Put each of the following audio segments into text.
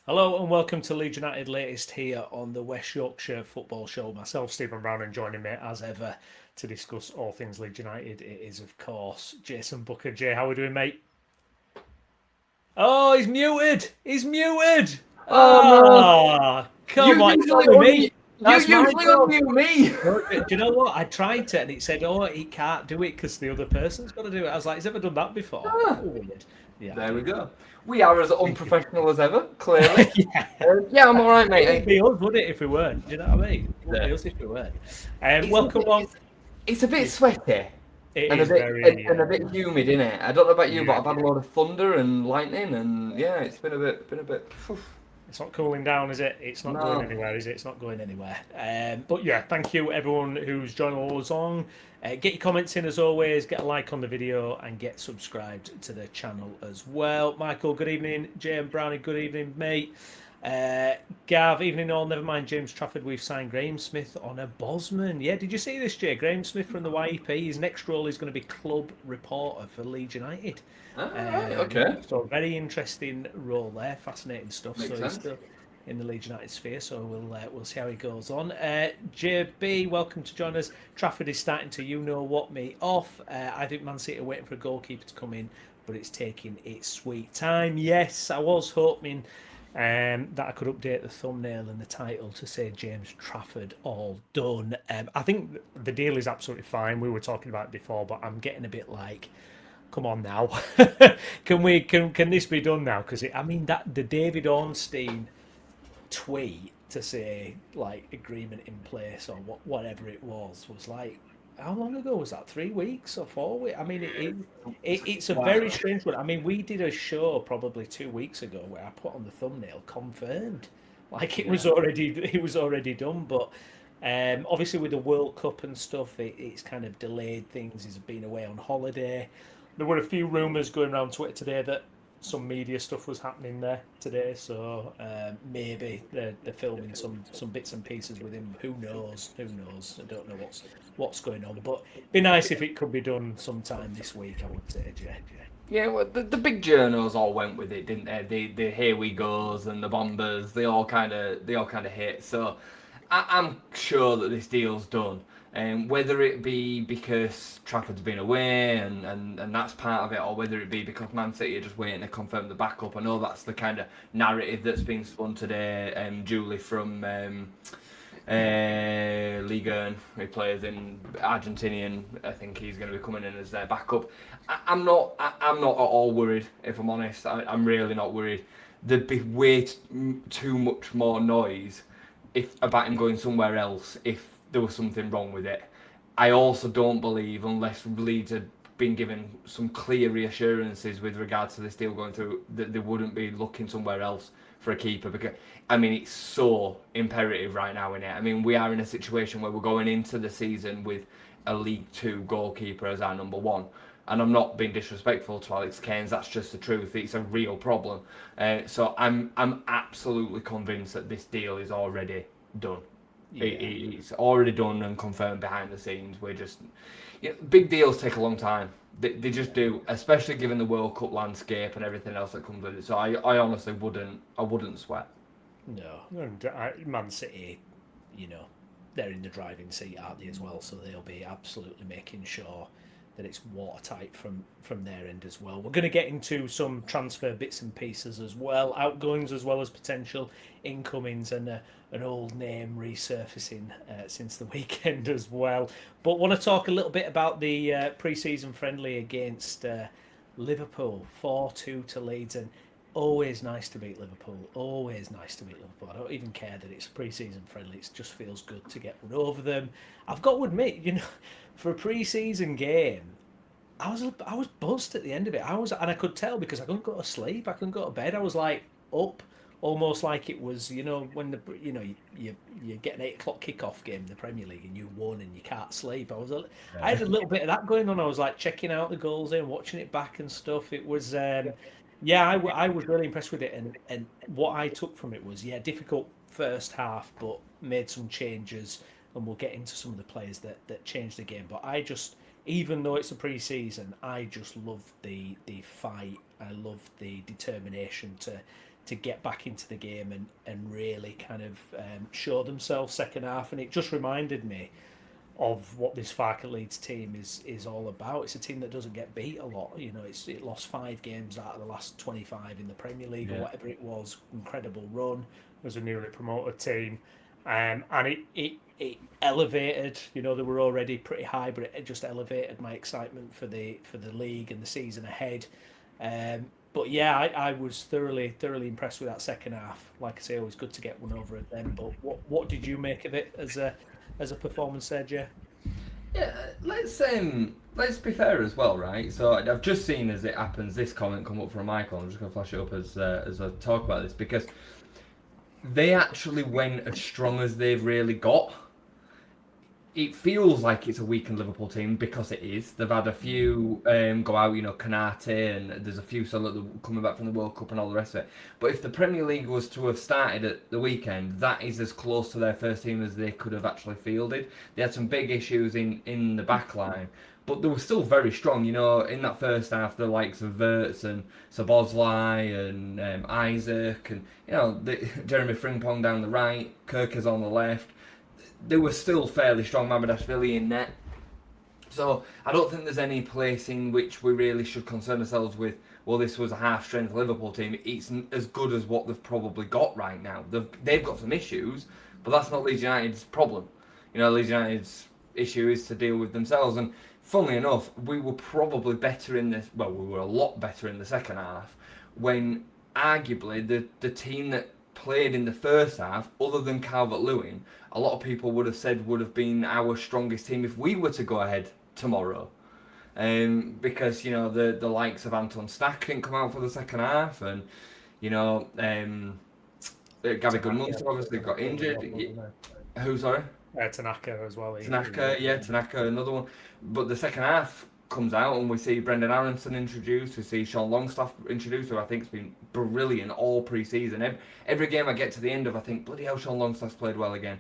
Hello and welcome to Leeds United latest here on the West Yorkshire Football Show. Myself, Stephen Brown, and joining me as ever to discuss all things Leeds United, it is of course Jason Booker. Jay, how are we doing, mate? Oh, he's muted! He's muted! Oh no! Come You on, it's usually only me. you That's my usually job. unmute me. Do you know what? I tried to, and it said, "Oh, he can't do it because the other person's got to do it." I was like, "He's never done that before." Ah, Weird. Yeah, I there we do. go. We are as Thank you. unprofessional as ever, clearly. Yeah. Yeah, I'm all right, It wouldn't mate. be us, would it, if we weren't? Do you know what I mean? It wouldn't Yeah. be us if we weren't. It's a Welcome bit, along. it's a bit It sweaty and a is bit very, and a bit humid, isn't it? I don't know about you, but yeah. I've had a lot of thunder and lightning, and yeah, it's been a bit. Phew. It's not cooling down, is it? It's not going No. anywhere, is it? It's not going anywhere. But yeah, thank you everyone who's joining us on. Get your comments in as always. Get a like on the video and get subscribed to the channel as well. Michael, good evening. Jay and Brownie, good evening, mate. Uh, Gav, evening all. Never mind James Trafford. We've signed Graham Smith on a Bosman. Yeah, did you see this, Jay? Graham Smith from the YEP. His next role is going to be club reporter for Leeds United. All right. Okay. So very interesting role there, fascinating stuff. So Makes he's sense. still in the Leeds United sphere. So we'll see how he goes on. JB, welcome to join us. Trafford is starting to what me off. I think Man City are waiting for a goalkeeper to come in, but it's taking its sweet time. Yes, I was hoping that I could update the thumbnail and the title to say James Trafford all done. I think the deal is absolutely fine. We were talking about it before, but I'm getting a bit like, come on now, can this be done now? Because I mean that the David Ornstein tweet to say like agreement in place or whatever it was like, how long ago was that? 3 weeks or 4 weeks? I mean, it's a very Wow. strange one. I mean, we did a show probably 2 weeks ago where I put on the thumbnail confirmed, like Yeah. it was already done. But obviously with the World Cup and stuff, it's kind of delayed things. He's been away on holiday. There were a few rumours going around Twitter today that some media stuff was happening there today, so maybe they're filming some bits and pieces with him. Who knows? Who knows? I don't know what's going on, but it'd be nice if it could be done sometime this week. I would say, Jay. Yeah, well, the big journos all went with it, didn't they? The Here We Goes and the Bombers, they all kind of hit. So I'm sure that this deal's done. And whether it be because Trafford's been away and that's part of it, or whether it be because Man City are just waiting to confirm the backup. I know that's the kind of narrative that's been spun today. Julie from Liga, who plays in Argentinian. I think he's going to be coming in as their backup. I'm not at all worried. If I'm honest, I'm really not worried. There'd be way too much more noise if about him going somewhere else if there was something wrong with it. I also don't believe, unless Leeds had been given some clear reassurances with regards to this deal going through, that they wouldn't be looking somewhere else for a keeper. Because I mean, it's so imperative right now, in it. I mean, we are in a situation where we're going into the season with a League Two goalkeeper as our number one. And I'm not being disrespectful to Alex Keynes. That's just the truth. It's a real problem. So I'm absolutely convinced that this deal is already done. Yeah. It's already done and confirmed behind the scenes. We're just, big deals take a long time. They just do, especially given the World Cup landscape and everything else that comes with it. So I honestly wouldn't sweat. No, and Man City, you know, they're in the driving seat, aren't they, as well? So they'll be absolutely making sure that it's watertight from their end as well. We're going to get into some transfer bits and pieces as well, outgoings as well as potential incomings, and an old name resurfacing since the weekend as well. But want to talk a little bit about the pre-season friendly against Liverpool, 4-2 to Leeds, and always nice to beat Liverpool. Always nice to beat Liverpool. I don't even care that it's a pre-season friendly. It just feels good to get one over them. I've got to admit, for a pre-season game, I was buzzed at the end of it. And I could tell because I couldn't go to sleep. I couldn't go to bed. I was like up, almost like it was, when you get an 8 o'clock kickoff game in the Premier League and you won and you can't sleep. I had a little bit of that going on. I was like checking out the goals in, watching it back and stuff. It was. Yeah, I was really impressed with it, and what I took from it was, yeah, difficult first half, but made some changes, and we'll get into some of the players that changed the game. But I just, even though it's a pre-season, I just love the fight. I love the determination to get back into the game and really kind of show themselves second half. And it just reminded me of what this Farker Leeds team is all about. It's a team that doesn't get beat a lot. You know, it lost 5 games out of the last 25 in the Premier League or whatever it was. Incredible run. It was a newly promoted team, and it elevated. You know, they were already pretty high, but it just elevated my excitement for the league and the season ahead. But yeah, I was thoroughly impressed with that second half. Like I say, it was good to get one over at them. But what did you make of it as a performance there, Jay? Yeah, let's be fair as well, right? So I've just seen as it happens this comment come up from Michael. I'm just going to flash it up as I talk about this because they actually went as strong as they've really got. It feels like it's a weakened Liverpool team because it is. They've had a few go out, you know, Kanate, and there's a few coming back from the World Cup and all the rest of it. But if the Premier League was to have started at the weekend, that is as close to their first team as they could have actually fielded. They had some big issues in the back line, but they were still very strong. You know, in that first half, the likes of Verts and Szoboszlai and Isaac and, you know, Jeremy Frimpong down the right, Kirk is on the left. They were still fairly strong, Mamadashvili in net. So I don't think there's any place in which we really should concern ourselves with, well, this was a half-strength Liverpool team. It's as good as what they've probably got right now. They've got some issues, but that's not Leeds United's problem. You know, Leeds United's issue is to deal with themselves. And funnily enough, we were probably better in this, well, we were a lot better in the second half when arguably the team that played in the first half, other than Calvert-Lewin, a lot of people would have said would have been our strongest team if we were to go ahead tomorrow. Because, you know, the likes of Anton Stack didn't come out for the second half, and, you know, Gabby Goodmunster obviously got injured. Who, sorry? Tanaka as well. Tanaka, another one. But the second half comes out and we see Brendan Aronson introduced, we see Sean Longstaff introduced, who I think's been brilliant all pre-season. Every game I get to the end of, I think, bloody hell, Sean Longstaff's played well again.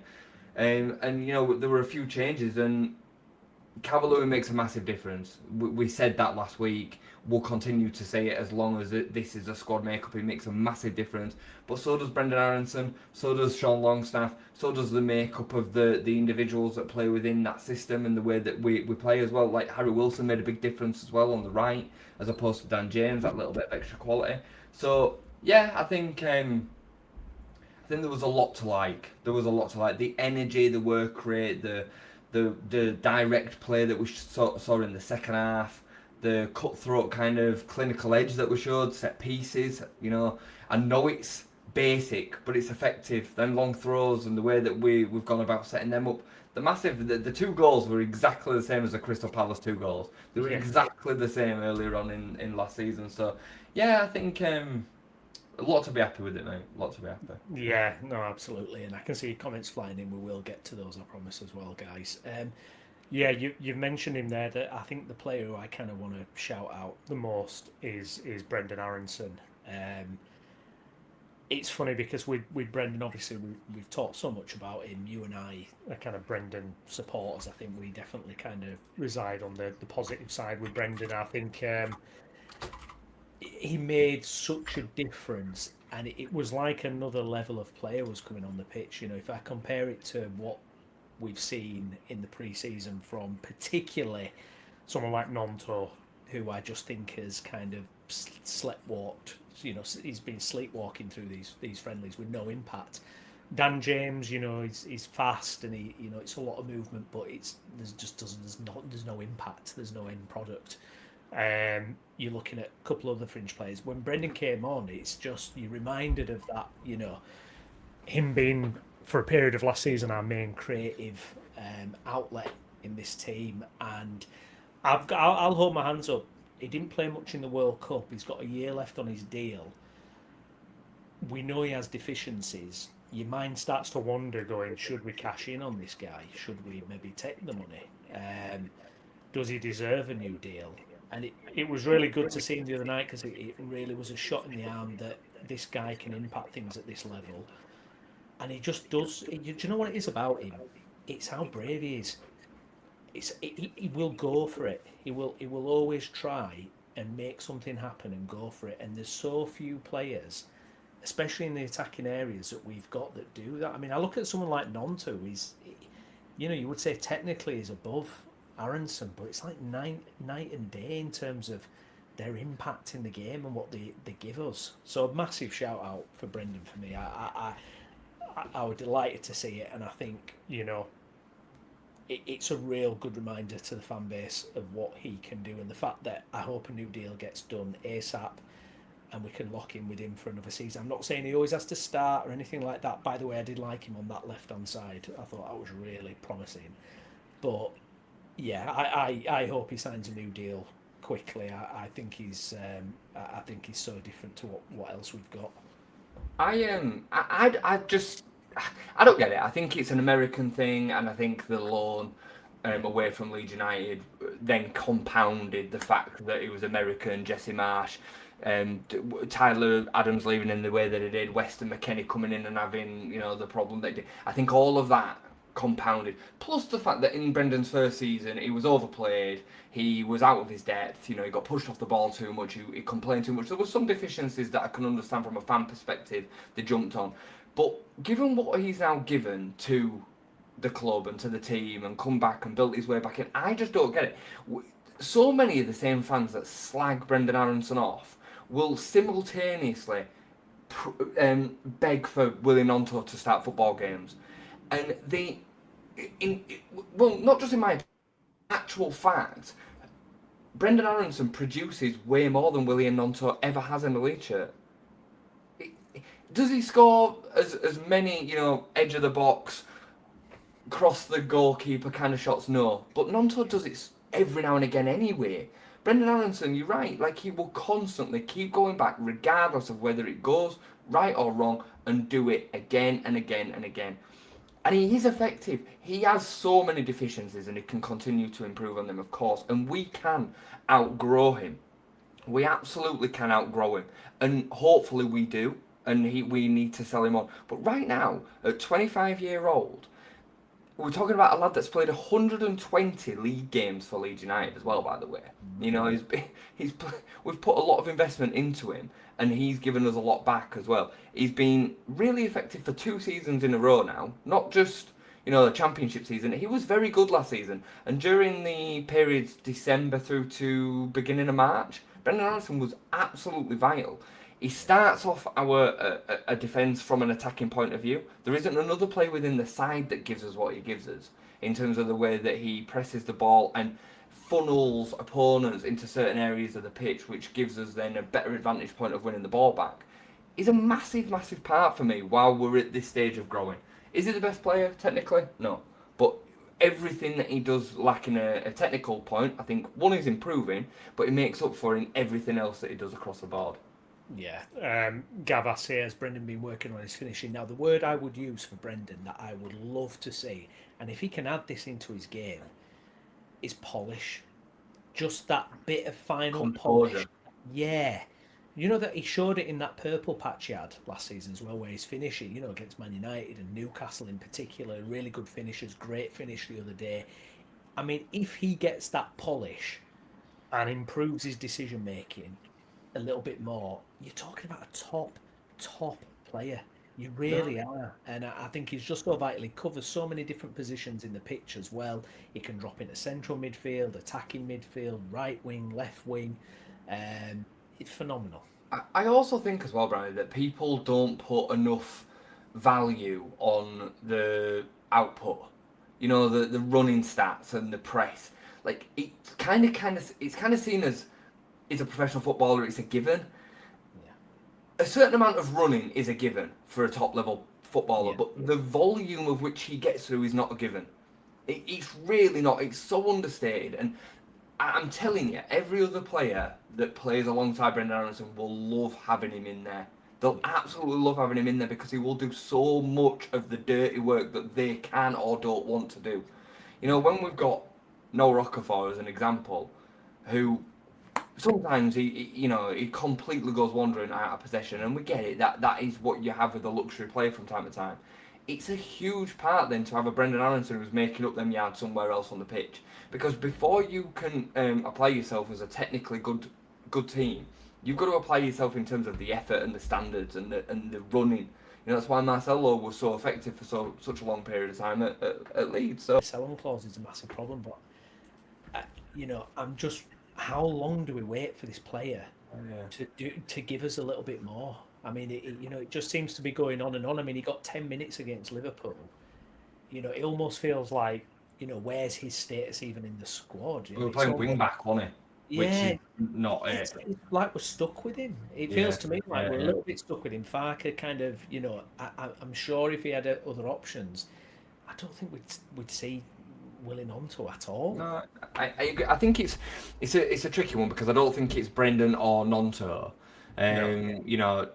And you know, there were a few changes, and Calvert-Lewin makes a massive difference. We said that last week. We'll continue to say it as long as this is a squad makeup. He makes a massive difference. But so does Brendan Aronson, so does Sean Longstaff, so does the makeup of the individuals that play within that system and the way that we play as well. Like Harry Wilson made a big difference as well on the right, as opposed to Dan James, that little bit of extra quality. So yeah, I think there was a lot to like. There was a lot to like. The energy, the work rate, the direct play that we saw in the second half, the cutthroat kind of clinical edge that we showed, set pieces. You know, I know it's basic, but it's effective. Them long throws and the way that we've gone about setting them up. The 2 goals were exactly the same as the Crystal Palace 2 goals. They were exactly the same earlier on in last season. So yeah, I think a lot to be happy with it, mate. A lot to be happy. Yeah, no, absolutely. And I can see comments flying in. We will get to those, I promise, as well, guys. Yeah, you've mentioned him there. That I think the player who I kind of want to shout out the most is Brendan Aronson. It's funny because with Brendan, obviously, we've talked so much about him. You and I are kind of Brendan supporters. I think we definitely kind of reside on the positive side with Brendan. I think he made such a difference, and it was like another level of player was coming on the pitch. You know, if I compare it to what we've seen in the pre-season from particularly someone like Nonto, who I just think has kind of sleptwalked. You know, he's been sleepwalking through these friendlies with no impact. Dan James, you know, he's fast and you know, it's a lot of movement, but there's no impact. There's no end product. You're looking at a couple of other fringe players. When Brendan came on, it's just you're reminded of that. You know, him being for a period of last season our main creative outlet in this team, and I'll hold my hands up. He didn't play much in the World Cup. He's got a year left on his deal. We know he has deficiencies. Your mind starts to wander, going, should we cash in on this guy? Should we maybe take the money? Does he deserve a new deal? And it was really good to see him the other night because it really was a shot in the arm that this guy can impact things at this level. And he just does. Do you know what it is about him? It's how brave he is. He will go for it. He will always try and make something happen and go for it. And there's so few players especially in the attacking areas that we've got that do that. I mean, I look at someone like Nonto. You would say technically he's above Aronson, but it's like night and day in terms of their impact in the game and what they give us. So a massive shout out for Brendan for me. I was delighted to see it, and I think it's a real good reminder to the fan base of what he can do, and the fact that I hope a new deal gets done ASAP and we can lock in with him for another season. I'm not saying he always has to start or anything like that. By the way, I did like him on that left hand side. I thought that was really promising. But yeah, I hope he signs a new deal quickly. I think he's so different to what else we've got. I don't get it. I think it's an American thing, and I think the loan away from Leeds United then compounded the fact that he was American. Jesse Marsh, Tyler Adams leaving in the way that he did, Weston McKennie coming in and having the problem that he did. I think all of that compounded, plus the fact that in Brendan's first season he was overplayed, he was out of his depth, he got pushed off the ball too much, he complained too much. There were some deficiencies that I can understand from a fan perspective they jumped on, but given what he's now given to the club and to the team and come back and built his way back in, I just don't get it. So many of the same fans that slag Brendan Aronson off will simultaneously beg for Willie Gnonto to start football games, and not just in my actual fact, Brendan Aronson produces way more than Willie Gnonto ever has in the league shirt. Does he score as many edge of the box, cross the goalkeeper kind of shots? No, but Gnonto does it every now and again anyway. Brendan Aronson, you're right, like he will constantly keep going back regardless of whether it goes right or wrong and do it again and again and again. And he is effective. He has so many deficiencies and he can continue to improve on them, of course. And we can outgrow him. We absolutely can outgrow him. And hopefully we do. And we need to sell him on. But right now, at 25-year-old, we're talking about a lad that's played 120 league games for Leeds United as well, by the way. We've put a lot of investment into him, and he's given us a lot back as well. He's been really effective for 2 seasons in a row now, not just the championship season. He was very good last season, and during the periods December through to beginning of March, Brendan Aronson was absolutely vital. He starts off our a defence from an attacking point of view. There isn't another player within the side that gives us what he gives us in terms of the way that he presses the ball and funnels opponents into certain areas of the pitch, which gives us then a better advantage point of winning the ball back. He's a massive, massive part for me while we're at this stage of growing. Is he the best player? Technically? No. But everything that he does lacking a technical point, I think, one, is improving, but he makes up for in everything else that he does across the board. Yeah, Gav asks here, has Brendan been working on his finishing? Now, the word I would use for Brendan that I would love to see, and if he can add this into his game, is polish. Just that bit of final polish. Yeah. That he showed it in that purple patch he had last season as well, where he's finishing, against Man United and Newcastle in particular. Really good finishers, great finish the other day. I mean, if he gets that polish and improves his decision making a little bit more, you're talking about a top player. You really are. And I think he's just so vital. He covers so many different positions in the pitch as well. He can drop into central midfield, attacking midfield, right wing, left wing. It's phenomenal. I also think as well, Browney, that people don't put enough value on the output. The running stats and the press. Like it's kind of seen as, is a professional footballer, it's a given. Yeah. A certain amount of running is a given for a top level footballer, but the volume of which he gets through is not a given. It's really not. It's so understated, and I'm telling you, every other player that plays alongside Brendan Aronson will love having him in there. They'll absolutely love having him in there because he will do so much of the dirty work that they can or don't want to do. When we've got Noah Okafor as an example, who sometimes he completely goes wandering out of possession, and we get it. That is what you have with a luxury player from time to time. It's a huge part then to have a Brendan Aronson who's making up them yards somewhere else on the pitch, because before you can apply yourself as a technically good team, You've got to apply yourself in terms of the effort and the standards and the running. That's why Marcelo was so effective for such a long period of time at Leeds. So The sell-on clause is a massive problem, but I'm just, how long do we wait for this player to give us a little bit more? I mean, it just seems to be going on and on. I mean, he got 10 minutes against Liverpool. It almost feels like, where's his status even in the squad? we were playing wing back, wasn't he? Which Yeah, is not it. it's like we're stuck with him. It feels to me like we're a little bit stuck with him. Farker kind of, I'm sure if he had other options, I don't think we'd see Willing Onto at all. No, I think it's a tricky one because I don't think it's Brendan or Nonto. No.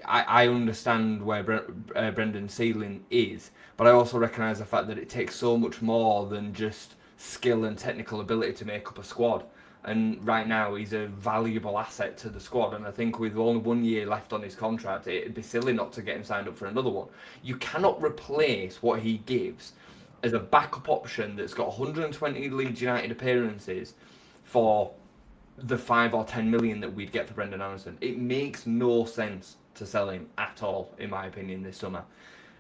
I understand where Brendan's ceiling is, but I also recognise the fact that it takes so much more than just skill and technical ability to make up a squad. And right now, he's a valuable asset to the squad. And I think with only 1 year left on his contract, it'd be silly not to get him signed up for another one. You cannot replace what he gives as a backup option that's got 120 Leeds United appearances for the 5 or 10 million that we'd get for Brendan Anderson. It makes no sense to sell him at all, in my opinion, this summer.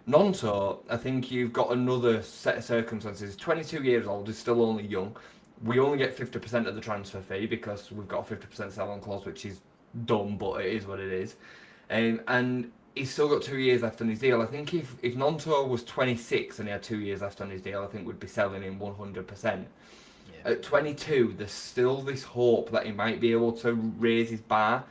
Nonto, I think you've got another set of circumstances. 22 years old, is still only young. We only get 50% of the transfer fee because we've got a 50% sell-on clause, which is dumb, but it is what it is. And he's still got 2 years left on his deal. I think if Nonto was 26 and he had 2 years left on his deal, I think we'd be selling him 100%. Yeah. At 22, there's still this hope that he might be able to raise his bar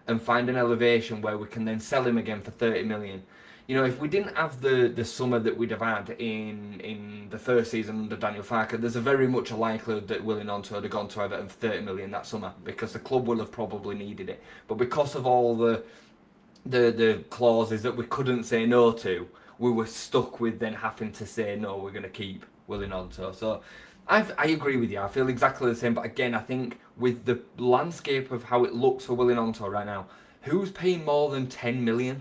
and find an elevation where we can then sell him again for 30 million. If we didn't have the summer that we'd have had in the first season under Daniel Farker, there's a very much a likelihood that Willing Onto would have gone to Everton for 30 million that summer because the club will have probably needed it. But because of all the clauses that we couldn't say no to, we were stuck with then having to say no, we're going to keep Willing Onto. So I agree with you. I feel exactly the same. But again, I think with the landscape of how it looks for Willing Onto right now, who's paying more than 10 million?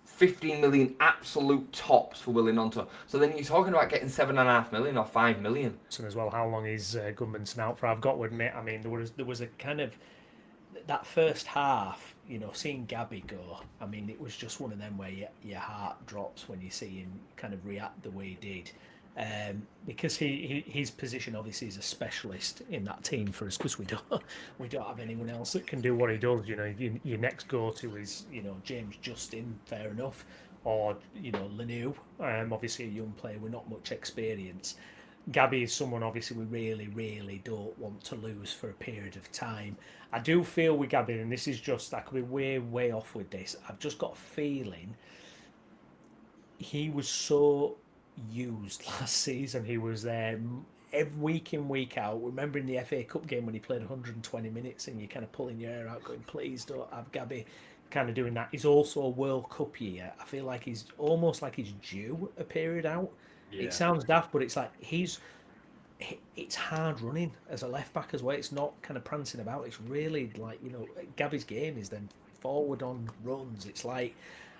15 million absolute tops for Willing Onto. So then you're talking about getting 7.5 million or 5 million. So as well, how long is Gunmanson out for? I've got to admit, I mean, there was a kind of that first half, seeing Gabby go. I mean, it was just one of them where your heart drops when you see him kind of react the way he did. Because his position obviously is a specialist in that team for us because we don't have anyone else that can do what he does. Your next go to is James Justin, fair enough, or Lenu, obviously a young player with not much experience. Gabby is someone obviously we really, really don't want to lose for a period of time. I do feel with Gabby, and this is just, I could be way, way off with this, I've just got a feeling he was so used last season. He was there every week in, week out. Remember in the FA Cup game when he played 120 minutes and you're kind of pulling your hair out going, please don't have Gabby kind of doing that. He's also a World Cup year. I feel like he's almost like he's due a period out. Yeah. It sounds daft, but it's like it's hard running as a left back as well. It's not kind of prancing about. It's really like, Gabby's game is then forward on runs. It's like,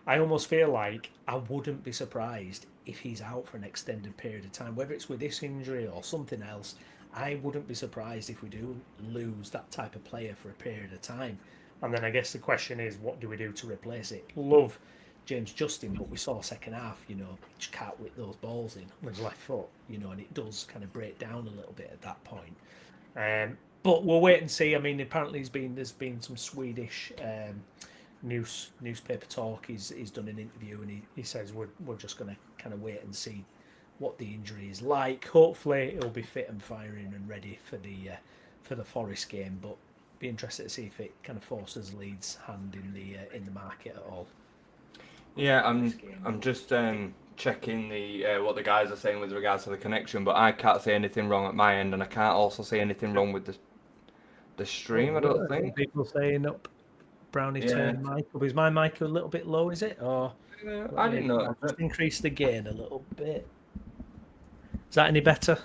I almost feel like I wouldn't be surprised if he's out for an extended period of time, whether it's with this injury or something else. I wouldn't be surprised if we do lose that type of player for a period of time. And then I guess the question is, what do we do to replace it? Love James Justin, but we saw second half, he just can't whip those balls in on his left foot, and it does kind of break down a little bit at that point. But we'll wait and see. I mean, apparently there's been some Swedish newspaper talk. He's done an interview and he says we're just going to kind of wait and see what the injury is like. Hopefully he'll be fit and firing and ready for the Forest game, but be interested to see if it kind of forces Leeds' hand in the market at all. Yeah, I'm just checking what the guys are saying with regards to the connection, but I can't see anything wrong at my end, and I can't also see anything wrong with the stream. I don't think people saying up. Browney turned mic up. Is my mic a little bit low? Is it? Or I didn't know. Just increase the gain a little bit. Is that any better?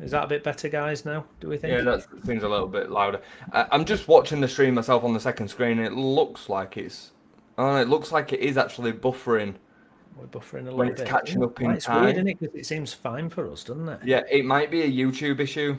Is that a bit better, guys? Now, do we think? Yeah, that seems a little bit louder. I'm just watching the stream myself on the second screen. And it looks like it is actually buffering. We're buffering a little when bit. It's catching up in it's time. Weird, isn't it? Because it seems fine for us, doesn't it? Yeah, it might be a YouTube issue.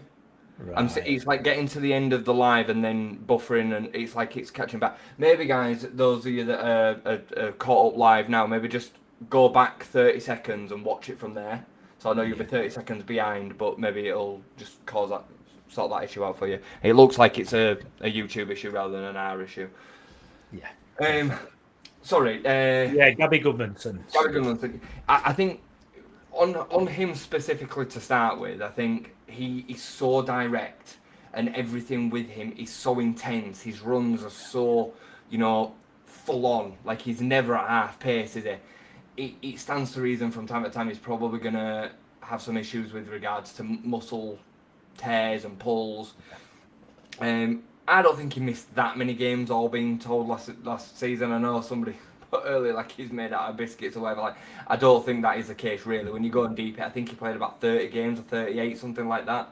Right. It's like getting to the end of the live and then buffering, and it's like it's catching back. Maybe, guys, those of you that are caught up live now, maybe just go back 30 seconds and watch it from there. So I know you'll be 30 seconds behind, but maybe it'll just sort that issue out for you. It looks like it's a YouTube issue rather than an R issue. Yeah. Sorry. Yeah, Gabby Goodmanson. Gary Gunn, I think on him specifically to start with, I think he is so direct and everything with him is so intense. His runs are so, full on. Like he's never at half pace, is he? It stands to reason from time to time he's probably going to have some issues with regards to muscle tears and pulls. I don't think he missed that many games, all being told last season. I know somebody put earlier like he's made out of biscuits or whatever. Like, I don't think that is the case really. When you go in deep, I think he played about 30 games or 38, something like that.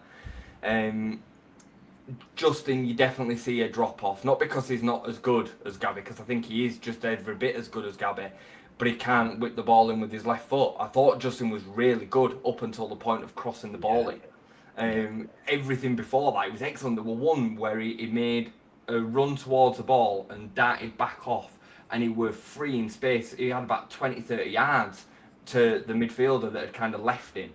Justin, you definitely see a drop off, not because he's not as good as Gabby, because I think he is just every bit as good as Gabby, but he can't whip the ball in with his left foot. I thought Justin was really good up until the point of crossing the ball in. Everything before that, it was excellent. There were one where he made a run towards the ball and darted back off, and he was free in space. He had about 20-30 yards to the midfielder that had kind of left him.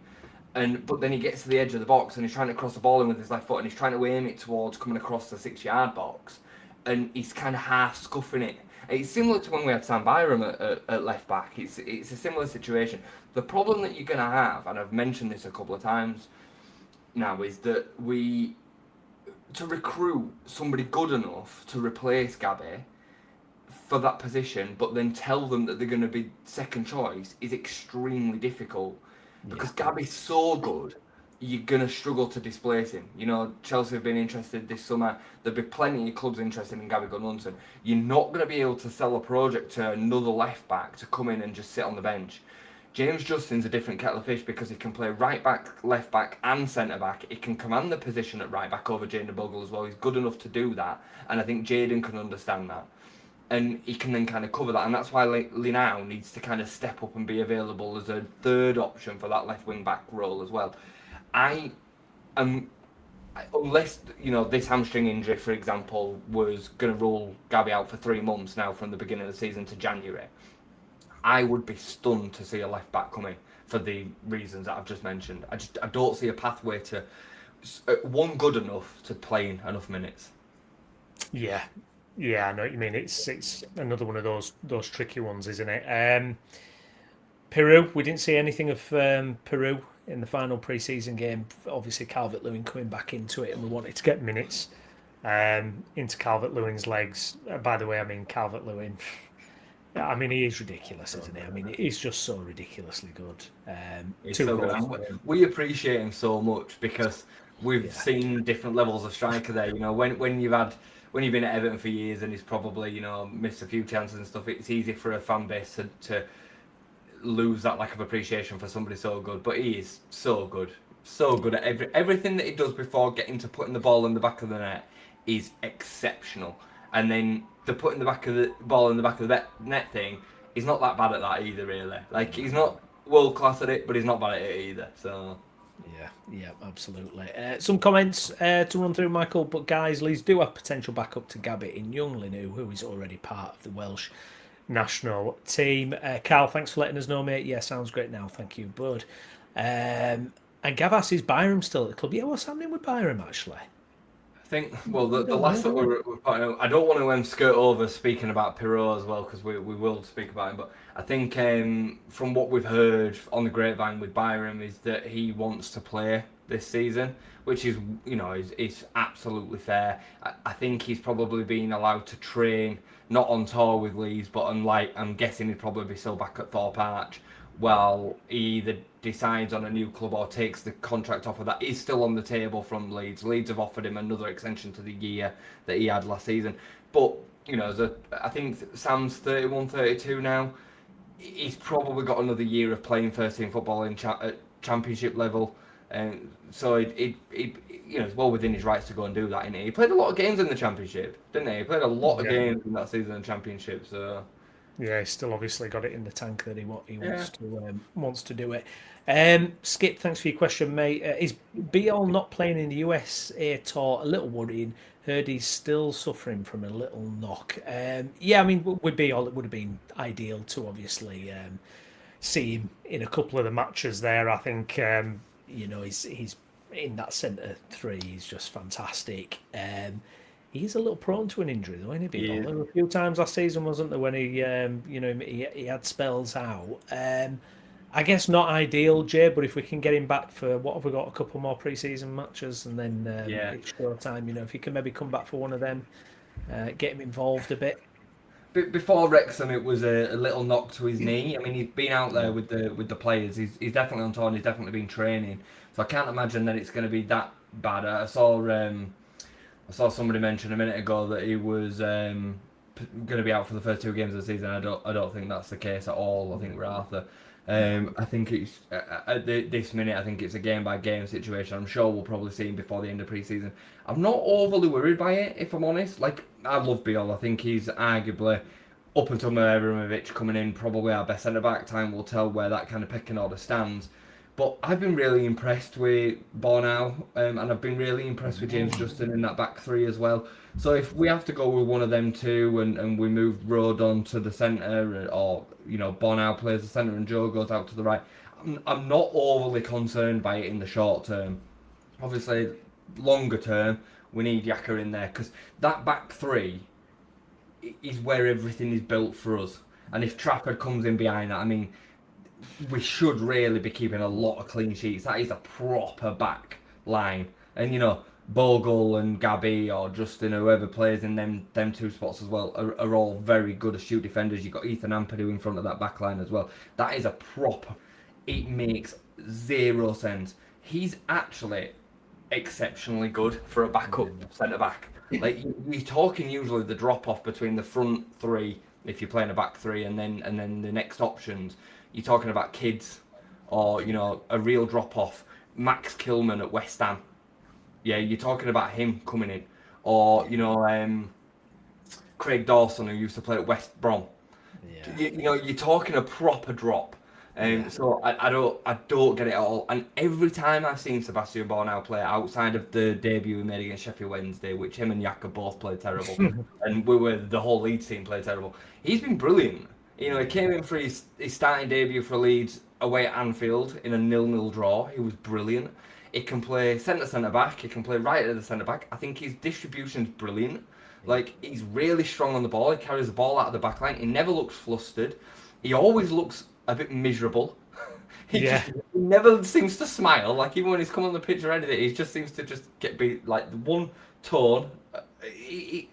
But then he gets to the edge of the box and he's trying to cross the ball in with his left foot, and he's trying to aim it towards coming across the 6-yard box, and he's kind of half scuffing it. It's similar to when we had Sam Byram at left back. It's a similar situation. The problem that you're going to have, and I've mentioned this a couple of times now, is that to recruit somebody good enough to replace Gabby for that position, but then tell them that they're going to be second choice is extremely difficult. Because Gabby's so good, you're going to struggle to displace him. Chelsea have been interested this summer. There'll be plenty of clubs interested in Gabby Gunnarsson. You're not going to be able to sell a project to another left back to come in and just sit on the bench. James Justin's a different kettle of fish because he can play right back, left back and centre back. He can command the position at right back over Jaden Bogle as well. He's good enough to do that, and I think Jaden can understand that. And he can then kind of cover that, and that's why Linau needs to kind of step up and be available as a third option for that left wing back role as well. Unless this hamstring injury, for example, was going to rule Gabby out for 3 months now from the beginning of the season to January, I would be stunned to see a left back coming for the reasons that I've just mentioned. I don't see a pathway to one good enough to playing enough minutes. Yeah, I know what you mean. It's another one of those tricky ones, isn't it? Peru, we didn't see anything of Peru in the final pre-season game. Obviously, Calvert-Lewin coming back into it, and we wanted to get minutes into Calvert-Lewin's legs. By the way, I mean Calvert-Lewin. I mean, he is ridiculous, isn't he? I mean, he's just so ridiculously good. He's so good. We appreciate him so much because we've seen different levels of striker there. When you've been at Everton for years and he's probably missed a few chances and stuff, it's easy for a fan base to lose that lack of appreciation for somebody so good. But he is so good at everything that he does before getting to putting the ball in the back of the net is exceptional. And then the putting the back of the ball in the back of the net thing, he's not that bad at that either, really. Like, he's not world class at it, but he's not bad at it either. So yeah, absolutely. Some comments to run through, Michael. But guys, Leeds do have potential backup to Gabby in young Lineu, who is already part of the Welsh national team. Carl, thanks for letting us know, mate. Yeah, sounds great now. Thank you, bud. And Gavas, is Byram still at the club? Yeah, what's happening with Byram, actually? I think, well, the last that we're pointing out, I don't want to skirt over speaking about Pirot as well, because we will speak about him, but I think from what we've heard on the grapevine with Byram is that he wants to play this season, which is, is absolutely fair. I think he's probably been allowed to train, not on tour with Leeds, but I'm guessing he'd probably be still back at Thorpe Arch, while he either decides on a new club or takes the contract offer that is still on the table from Leeds. Leeds have offered him another extension to the year that he had last season. But, I think Sam's 31, 32 now. He's probably got another year of playing first-team football at championship level. So it's well within his rights to go and do that, isn't he? He played a lot of games in the championship, didn't he? He played a lot of games in that season in the championship, so Yeah, he's still obviously got it in the tank that he Yeah. wants to do it. Skip, thanks for your question, mate. Is BL not playing in the USA tour? A little worrying. Heard he's still suffering from a little knock. Yeah, I mean, with BL, it would have been ideal to obviously see him in a couple of the matches there. I think he's in that centre three. He's just fantastic. He's a little prone to an injury though, isn't he? Yeah. There were a few times last season, wasn't there, when he had spells out. I guess not ideal, Jay, but if we can get him back for what have we got, a couple more pre-season matches, and then Yeah. it's show time. If he can maybe come back for one of them, get him involved a bit. Before Wrexham, it was a little knock to his knee. I mean, he's been out there with the players. He's definitely on tour. And he's definitely been training. So I can't imagine that it's going to be that bad. I saw somebody mention a minute ago that he was going to be out for the first 2 games of the season. I don't think that's the case at all. I think Rather. I think it's at this minute. I think it's a game by game situation. I'm sure we'll probably see him before the end of pre-season. I'm not overly worried by it, if I'm honest. Like, I love Biol. I think he's arguably, up until Mihajlovic coming in, probably our best centre back. Time will tell where that kind of pecking order stands. But I've been really impressed with Bornau, and I've been really impressed with James Justin in that back three as well. So if we have to go with one of them two, and we move Rodon to the centre, or Bornau plays the centre and Joe goes out to the right, I'm not overly concerned by it in the short term. Obviously, longer term, we need Yaka in there because that back three is where everything is built for us. And if Trafford comes in behind that, I mean, we should really be keeping a lot of clean sheets. That is a proper back line. And Bogle and Gabby or Justin or whoever plays in them two spots as well are all very good astute defenders. You've got Ethan Ampadu in front of that back line as well. That is a proper. It makes zero sense. He's actually exceptionally good for a backup centre back. Like, you're talking usually the drop off between the front three if you're playing a back three and then the next options. You're talking about kids or a real drop off. Max Kilman at West Ham. Yeah, you're talking about him coming in, or Craig Dawson who used to play at West Brom. Yeah. You're talking a proper drop. So I don't get it at all. And every time I've seen Sebastian Bornau play outside of the debut he made against Sheffield Wednesday, which him and Yaka both played terrible, and the whole Leeds team played terrible, he's been brilliant. He came in for his starting debut for Leeds away at Anfield in a 0-0 draw. He was brilliant. He can play centre back. He can play right at the centre back. I think his distribution's brilliant. Like, he's really strong on the ball. He carries the ball out of the back line. He never looks flustered. He always looks a bit miserable. He never seems to smile. Like, even when he's come on the pitch or anything, he just seems to be like one tone.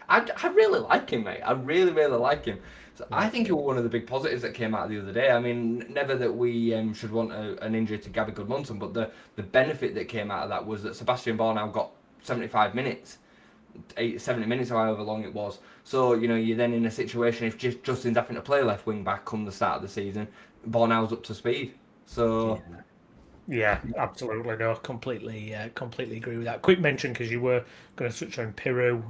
I really like him, mate. I really, really like him. So I think it was one of the big positives that came out the other day. I mean, never that we should want an injury to Gabby Goodmanson, but the benefit that came out of that was that Sebastian Bornau got 75 minutes, 70 minutes, or however long it was. So, you're then in a situation, if Justin's having to play left wing back come the start of the season, Bornau's up to speed. So... Yeah, absolutely. No, completely agree with that. Quick mention, because you were going to touch on Piru.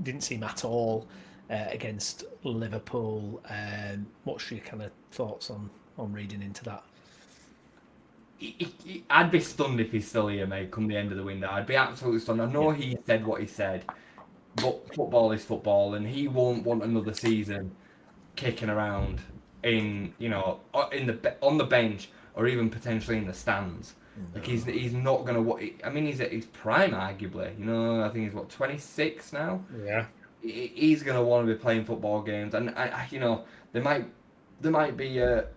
Didn't see him at all against Liverpool. What's your kind of thoughts on reading into that? I'd be stunned if he's still here, mate, come the end of the window. I'd be absolutely stunned. I know he said what he said, but football is football, and he won't want another season kicking around on the bench or even potentially in the stands. No. Like, he's not going to... I mean, he's at his prime, arguably. I think he's, 26 now? Yeah. He's going to want to be playing football games. And, there might be a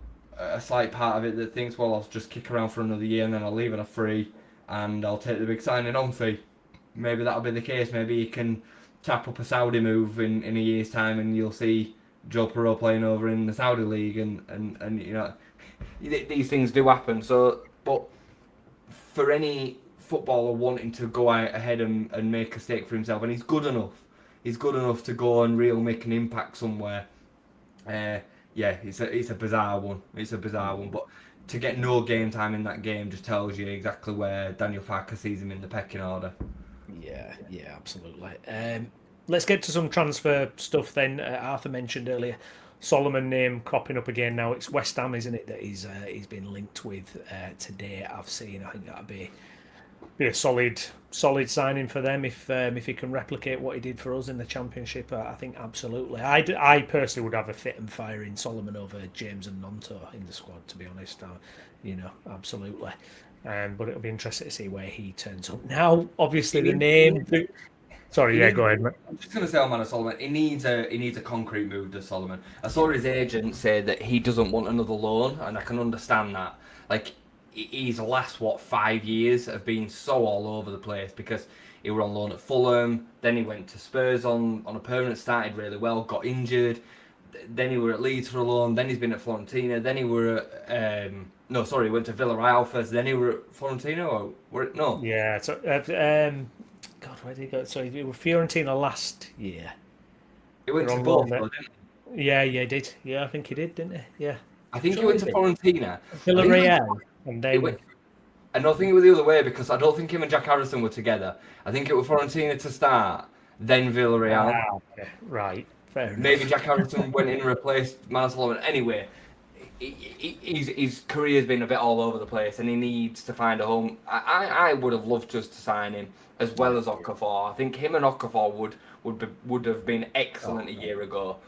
slight part of it that thinks, well, I'll just kick around for another year and then I'll leave on a free and I'll take the big signing on fee. Maybe that'll be the case. Maybe he can tap up a Saudi move in a year's time and you'll see Joe Perot playing over in the Saudi league and these things do happen. So, but for any footballer wanting to go out ahead and make a stake for himself, and he's good enough to go and really make an impact somewhere. It's a bizarre one. It's a bizarre one, but to get no game time in that game just tells you exactly where Daniel Farke sees him in the pecking order. Yeah, absolutely. let's get to some transfer stuff then. Arthur mentioned earlier Solomon name cropping up again now. It's West Ham, isn't it, that he's been linked with today. I've seen. I think that'd be a solid signing for them if he can replicate what he did for us in the Championship. I think absolutely. I personally would have a fit and firing Solomon over James and Nonto in the squad, to be honest. Absolutely. But it'll be interesting to see where he turns up. Now, obviously, the name. Sorry, yeah, go ahead, mate. I'm just going to say on Solomon, he needs a concrete move, does Solomon. I saw his agent say that he doesn't want another loan, and I can understand that. Like, his last 5 years have been so all over the place because he were on loan at Fulham, then he went to Spurs on a permanent, started really well, got injured, then he were at Leeds for a loan, then he's been at Fiorentina, then he were at he went to Villarreal first, then he were at Fiorentina, or were it no? Yeah, so God, where did he go? So he was Fiorentina last year. He went to both, didn't he? Yeah, he did. Yeah, I think he did, didn't he? Yeah. I think he went to Fiorentina. Villarreal. And then... I don't think it was the other way because I don't think him and Jack Harrison were together. I think it was Fiorentina to start, then Villarreal. Okay. Right, fair enough. Maybe Jack Harrison went in and replaced Solomon. Anyway, his career's been a bit all over the place and he needs to find a home. I would have loved just to sign him as well as Okafor. I think him and Okafor would have been excellent a year ago.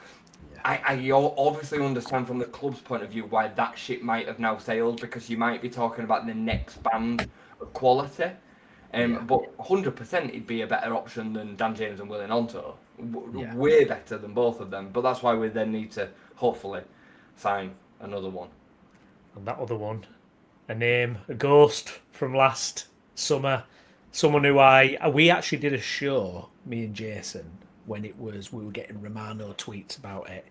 I obviously understand from the club's point of view why that ship might have now sailed because you might be talking about the next band of quality. But 100% it'd be a better option than Dan James and Willie Gnonto. Way better than both of them. But that's why we then need to hopefully sign another one. And that other one, a name, a ghost from last summer. Someone who we actually did a show, me and Jason, when we were getting Romano tweets about it,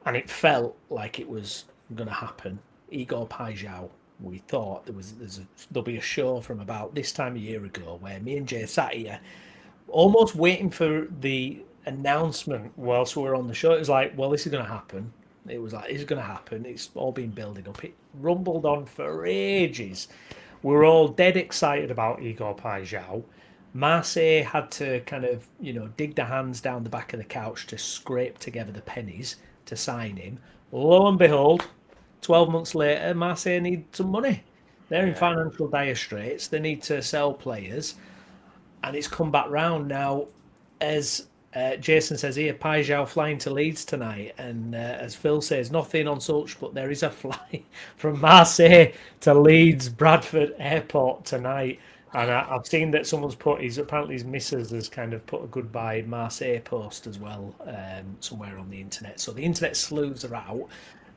and it felt like it was going to happen. Igor Paixão. We thought there'll be a show from about this time a year ago where me and Jay sat here, almost waiting for the announcement whilst we were on the show. It was like, well, this is going to happen. It was like, it's going to happen. It's all been building up. It rumbled on for ages. We were all dead excited about Igor Paixão. Marseille had to kind of, dig their hands down the back of the couch to scrape together the pennies to sign him. Lo and behold, 12 months later, Marseille need some money. They're in financial dire straits. They need to sell players. And it's come back round now. As Jason says here, Paixão flying to Leeds tonight. And as Phil says, nothing on such, but there is a flight from Marseille to Leeds Bradford Airport tonight. And I've seen that someone's apparently his missus has kind of put a goodbye Marseille post as well somewhere on the internet. So the internet sleuths are out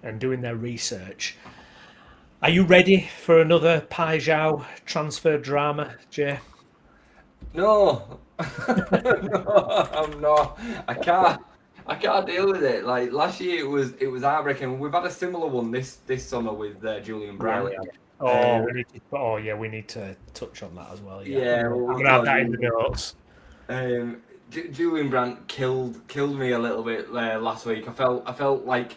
and doing their research. Are you ready for another Paixão transfer drama, Jay? No. No, I'm not. I can't deal with it. Like last year, it was heartbreaking. We've had a similar one this summer with Julian Browney. We need to touch on that as well. Yeah, I'm gonna have that in the notes. Julian Brandt killed me a little bit last week. I felt like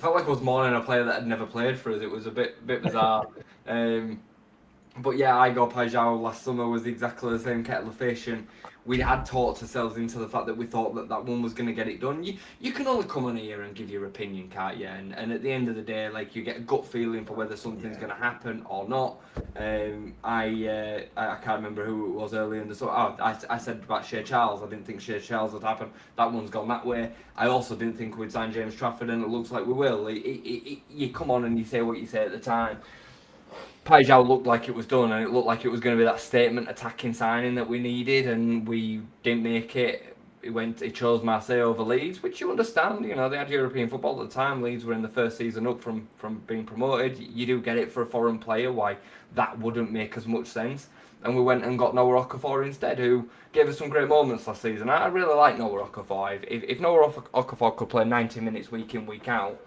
I was mourning a player that had never played for us. It was a bit bizarre. But yeah, Igor Paixão last summer was exactly the same kettle of fish, and we had talked ourselves into the fact that we thought that one was going to get it done. You can only come on here and give your opinion, can't you? And at the end of the day, like, you get a gut feeling for whether something's going to happen or not. I can't remember who it was earlier in the summer. I said about Shea Charles. I didn't think Shea Charles would happen. That one's gone that way. I also didn't think we'd sign James Trafford, and it looks like we will. You come on and you say what you say at the time. Paixão looked like it was done, and it looked like it was going to be that statement attacking signing that we needed, and we didn't make it. He chose Marseille over Leeds, which you understand. They had European football at the time. Leeds were in the first season up from being promoted. You do get it for a foreign player, why that wouldn't make as much sense. And we went and got Noah Okafor instead, who gave us some great moments last season. I really like Noah Okafor. If Noah Okafor could play 90 minutes week in, week out,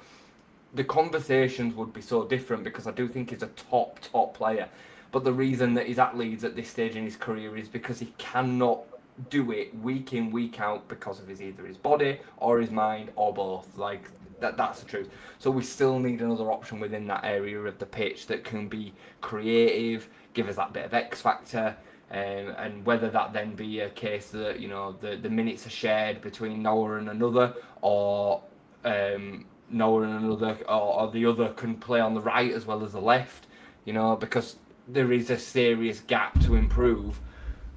the conversations would be so different, because I do think he's a top player. But the reason that he's at Leeds at this stage in his career is because he cannot do it week in, week out because of either his body or his mind or both. Like, that's the truth. So we still need another option within that area of the pitch that can be creative, give us that bit of X factor. And whether that then be a case that the minutes are shared between Noah and another, or Noah and another, or the other can play on the right as well as the left, because there is a serious gap to improve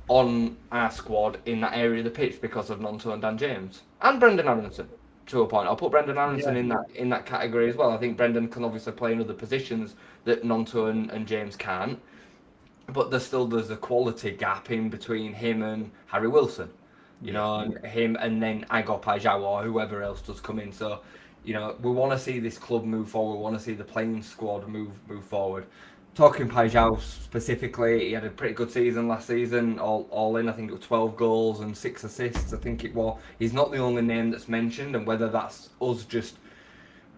on our squad in that area of the pitch because of Nonto and Dan James and Brendan Aronson. To a point, I'll put Brendan Aronson in that category as well. I think Brendan can obviously play in other positions that Nonto and James can't, but there's a quality gap in between him and Harry Wilson, and him, and then Igor Pajau or whoever else does come in. So, we want to see this club move forward. We want to see the playing squad move forward. Talking Pajau specifically, he had a pretty good season last season, all in. I think it was 12 goals and 6 assists. I think it was. He's not the only name that's mentioned, and whether that's us just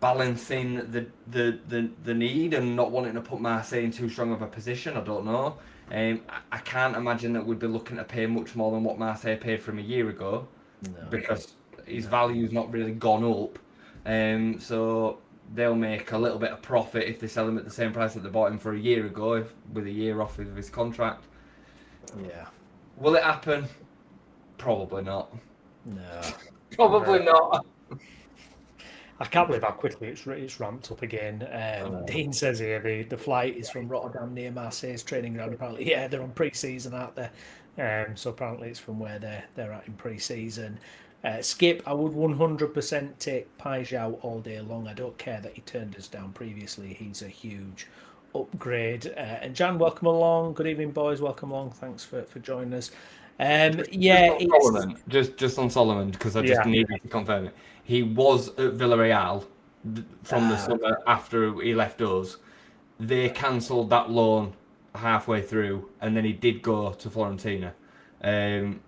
balancing the need and not wanting to put Marseille in too strong of a position, I don't know. I can't imagine that we'd be looking to pay much more than what Marseille paid for him a year ago, because his value's not really gone up. So they'll make a little bit of profit if they sell him at the same price that they bought him for a year ago, with a year off of his contract. Yeah. Will it happen? Probably not. No. Probably not. I can't believe how quickly it's ramped up again. Dean says here the flight is from Rotterdam near Marseille's training ground. Apparently, yeah, they're on pre-season, aren't they? So apparently it's from where they're at in pre-season. Skip, I would 100% take Pajau all day long. I don't care that he turned us down previously. He's a huge upgrade. And Jan, welcome along. Good evening, boys. Welcome along. Thanks for joining us. Just on Solomon, because I just needed to confirm it. He was at Villarreal from the summer after he left us. They cancelled that loan halfway through, and then he did go to Fiorentina.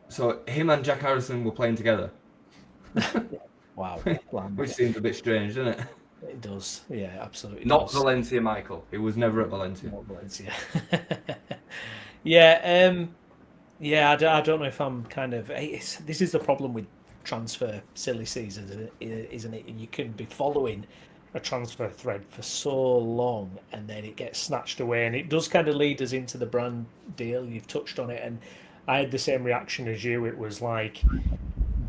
So him and Jack Harrison were playing together. Wow. Which seems a bit strange, doesn't it? It does. Yeah, absolutely. Not Valencia, Michael. He was never at Valencia. Not Valencia. Yeah. I don't know if I'm kind of... This is the problem with transfer silly seasons, isn't it? And you can be following a transfer thread for so long, and then it gets snatched away, and it does kind of lead us into the brand deal. You've touched on it, and I had the same reaction as you. It was like,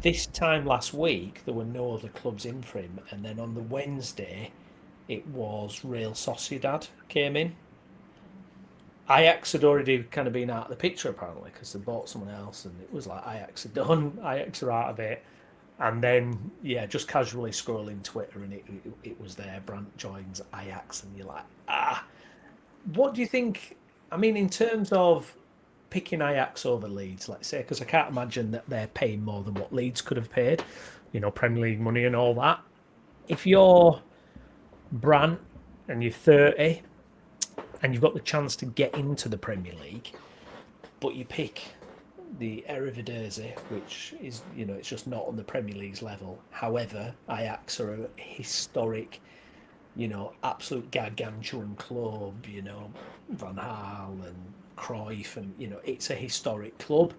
this time last week, there were no other clubs in for him, and then on the Wednesday, it was Real Sociedad came in. Ajax had already kind of been out of the picture, apparently, because they bought someone else, and it was like Ajax are done, Ajax are out of it. And then, just casually scrolling Twitter, and it was there, Brandt joins Ajax, and you're like, what do you think? I mean, in terms of picking Ajax over Leeds, let's say, because I can't imagine that they're paying more than what Leeds could have paid, Premier League money and all that. If you're Brandt and you're 30, and you've got the chance to get into the Premier League, but you pick the Eredivisie, which is, it's just not on the Premier League's level. However, Ajax are a historic, absolute gargantuan club, Van Gaal and Cruyff, and, it's a historic club.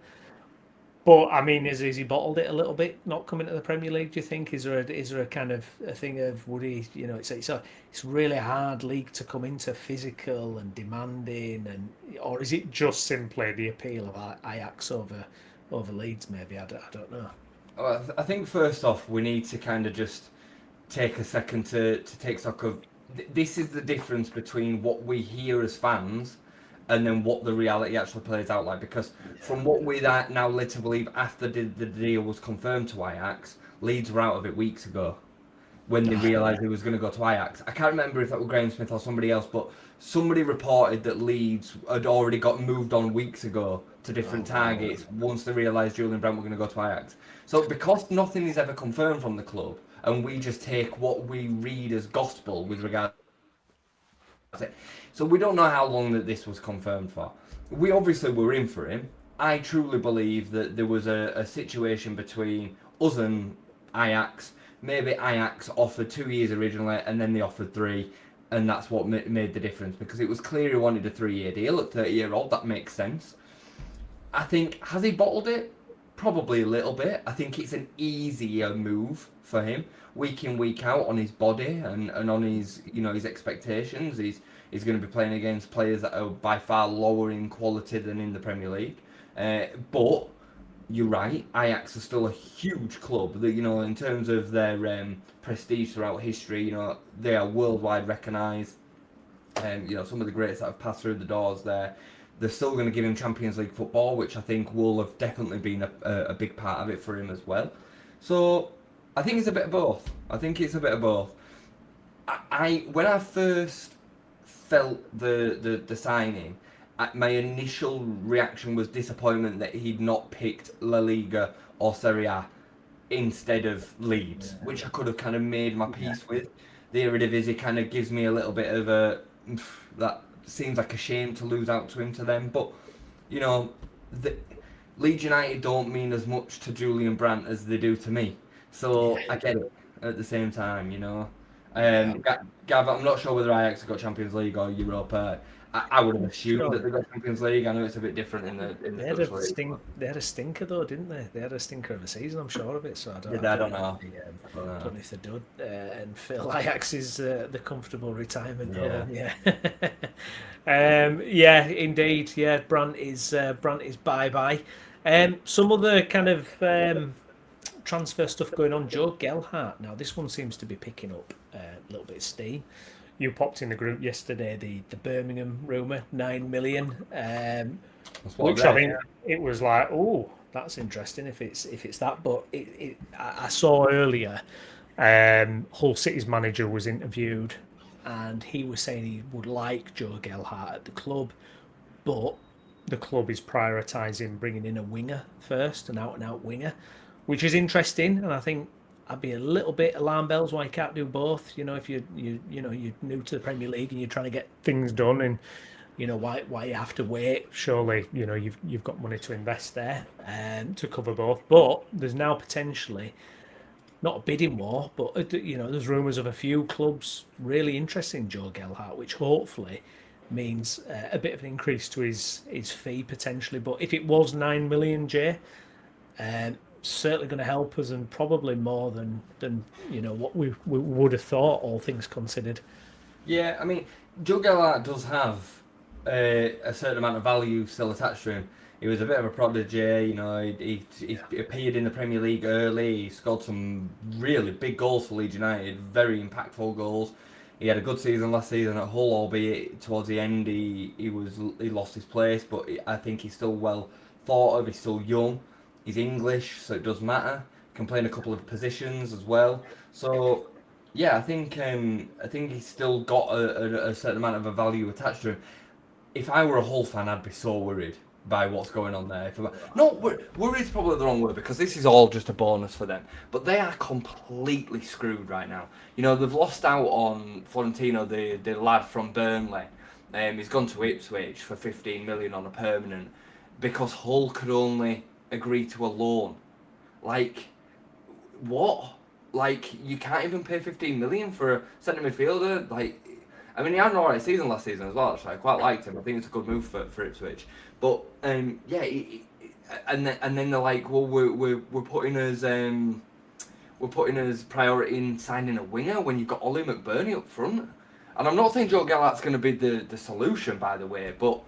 But, I mean, has he bottled it a little bit, not coming to the Premier League, do you think? Is there a kind of a thing of, would he, it's really hard league to come into, physical and demanding, or is it just simply the appeal of Ajax over Leeds, maybe? I don't know. Well, I think first off, we need to kind of just take a second to take stock of, this is the difference between what we hear as fans and then what the reality actually plays out like. Because from what we now led to believe after the deal was confirmed to Ajax, Leeds were out of it weeks ago when they realised he was going to go to Ajax. I can't remember if that was Graham Smith or somebody else, but somebody reported that Leeds had already got moved on weeks ago to different targets once they realised Julian Brandt were going to go to Ajax. So because nothing is ever confirmed from the club, and we just take what we read as gospel with regard to it, so we don't know how long that this was confirmed for. We obviously were in for him. I truly believe that there was a situation between us and Ajax. Maybe Ajax offered 2 years originally, and then they offered 3, and that's what made the difference, because it was clear he wanted a 3-year deal at 30-year-old. That makes sense. I think, has he bottled it? Probably a little bit. I think it's an easier move for him, week in, week out, on his body and on his, his expectations. He's going to be playing against players that are by far lower in quality than in the Premier League. But you're right, Ajax are still a huge club. That, in terms of their prestige throughout history, they are worldwide recognised. Some of the greats that have passed through the doors there. They're still going to give him Champions League football, which I think will have definitely been a big part of it for him as well. So I think it's a bit of both. When I first felt the signing, my initial reaction was disappointment that he'd not picked La Liga or Serie A instead of Leeds, which I could have kind of made my peace with. The Eredivisie kind of gives me a little bit of that seems like a shame to lose out to him to them, but the Leeds United don't mean as much to Julian Brandt as they do to me, so I get it at the same time. Gav, I'm not sure whether Ajax have got Champions League or Europa. I would have assumed that they got Champions League. I know it's a bit different in the Dutch league. They had a stinker though, didn't they? They had a stinker of a season, I'm sure of it. So I don't know. I don't know if they did. And Phil Ajax is the comfortable retirement home. Yeah, indeed. Yeah, Brandt is bye. Some other kind of transfer stuff going on. Joe Gelhardt. Now this one seems to be picking up a little bit of steam. You popped in the group yesterday the Birmingham rumour, 9 million, which I think it was like, oh, that's interesting if it's that. But I saw earlier, Hull City's manager was interviewed, and he was saying he would like Joe Gelhardt at the club, but the club is prioritising bringing in a winger first, an out-and-out winger, which is interesting, and I think I'd be a little bit alarm bells why you can't do both. If you're new to the Premier League and you're trying to get things done, and why you have to wait. Surely you've got money to invest there to cover both. But there's now potentially not a bidding war, but there's rumours of a few clubs really interested in Joe Gelhardt, which hopefully means a bit of an increase to his fee potentially. But if it was 9 million, Jay, certainly going to help us, and probably more than what we would have thought, all things considered. Yeah, I mean, Joe Gelhardt does have a certain amount of value still attached to him. He was a bit of a prodigy, he appeared in the Premier League early, he scored some really big goals for Leeds United, very impactful goals. He had a good season last season at Hull, albeit towards the end he lost his place, but I think he's still well thought of, he's still young. He's English, so it does matter. Can play in a couple of positions as well. So, yeah, I think he's still got a certain amount of a value attached to him. If I were a Hull fan, I'd be so worried by what's going on there. Worried is probably the wrong word, because this is all just a bonus for them. But they are completely screwed right now. They've lost out on Florentino, the lad from Burnley. He's gone to Ipswich for 15 million on a permanent, because Hull could only agree to a loan. Like, what? Like, you can't even pay 15 million for a centre midfielder? Like, I mean, he had an alright season last season as well, actually. I quite liked him. I think it's a good move for Ipswich. But yeah, and then they're like, well, we're putting as priority in signing a winger when you've got Ollie McBurney up front. And I'm not saying Joe Gallagher's going to be the solution, by the way, but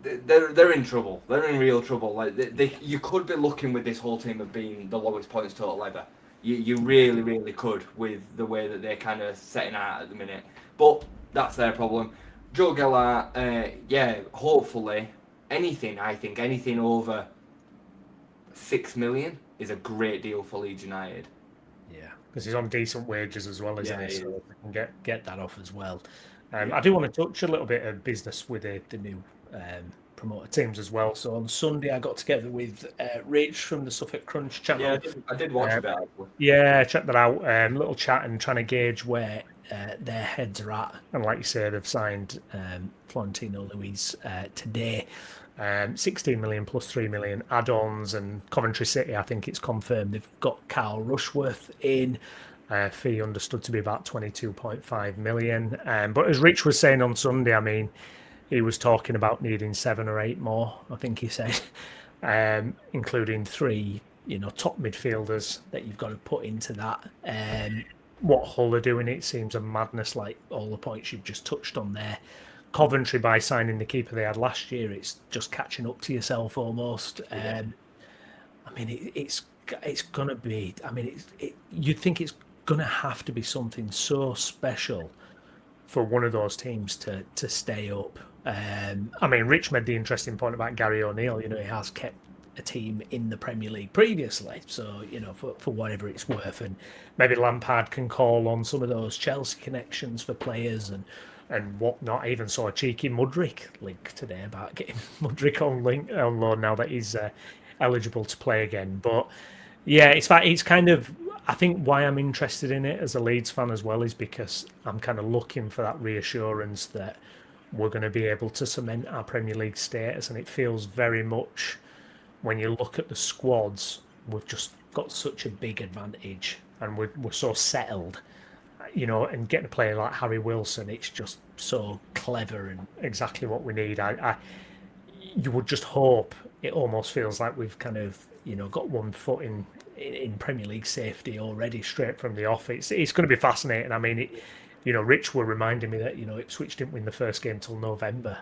they're in trouble. They're in real trouble. Like you could be looking with this whole team of being the lowest points total ever. You really, really could, with the way that they're kind of setting out at the minute. But that's their problem. Joe Gelhardt, hopefully anything over 6 million is a great deal for Leeds United. Yeah, because he's on decent wages as well, isn't he? So they can get that off as well. I do want to touch a little bit of business with the new promoter teams as well. So on Sunday, I got together with Rich from the Suffolk Crunch channel. Yeah, I did watch that. Yeah, check that out. Little chat and trying to gauge where their heads are at. And like you say, they've signed Florentino Luis today. 16 million plus 3 million add-ons, and Coventry City, I think it's confirmed they've got Carl Rushworth in. Fee understood to be about 22.5 million. But as Rich was saying on Sunday, I mean, he was talking about needing 7 or 8 more, I think he said, including 3, top midfielders that you've got to put into that. What Hull are doing, it seems a madness, like all the points you've just touched on there. Coventry, by signing the keeper they had last year, it's just catching up to yourself almost. Yeah. I mean, it's gonna be. I mean, you'd think it's gonna have to be something so special for one of those teams to stay up. I mean, Rich made the interesting point about Gary O'Neill. You know, he has kept a team in the Premier League previously, so you know, for whatever it's worth, and maybe Lampard can call on some of those Chelsea connections for players and whatnot. I even saw a cheeky Mudryk link today about getting Mudryk on loan now that he's eligible to play again. But yeah, it's kind of, I think why I'm interested in it as a Leeds fan as well is because I'm kind of looking for that reassurance that we're going to be able to cement our Premier League status, and it feels very much when you look at the squads, we've just got such a big advantage, and we're so settled, you know, and getting a player like Harry Wilson, it's just so clever and exactly what we need. You would just hope, it almost feels like we've kind of, you know, got one foot in Premier League safety already straight from the off. It's going to be fascinating. I mean, you know, Rich were reminding me that, you know, Ipswich didn't win the first game till November,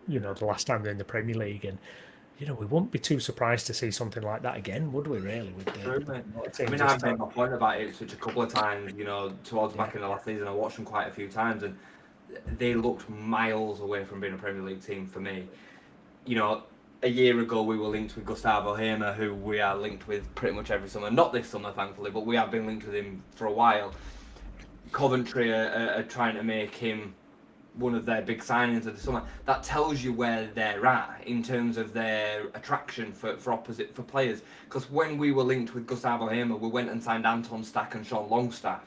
you know, the last time they're in the Premier League, and you know, we wouldn't be too surprised to see something like that again, would we? Really? With the I mean, I've made my point about Ipswich a couple of times. You know, towards back in the last season, I watched them quite a few times, and they looked miles away from being a Premier League team for me. You know, a year ago we were linked with Gustavo Hamer, who we are linked with pretty much every summer. Not this summer, thankfully, but we have been linked with him for a while. Coventry are trying to make him one of their big signings of the summer. That tells you where they're at in terms of their attraction for players. Because when we were linked with Gustavo Hamer, we went and signed Anton Stack and Sean Longstaff.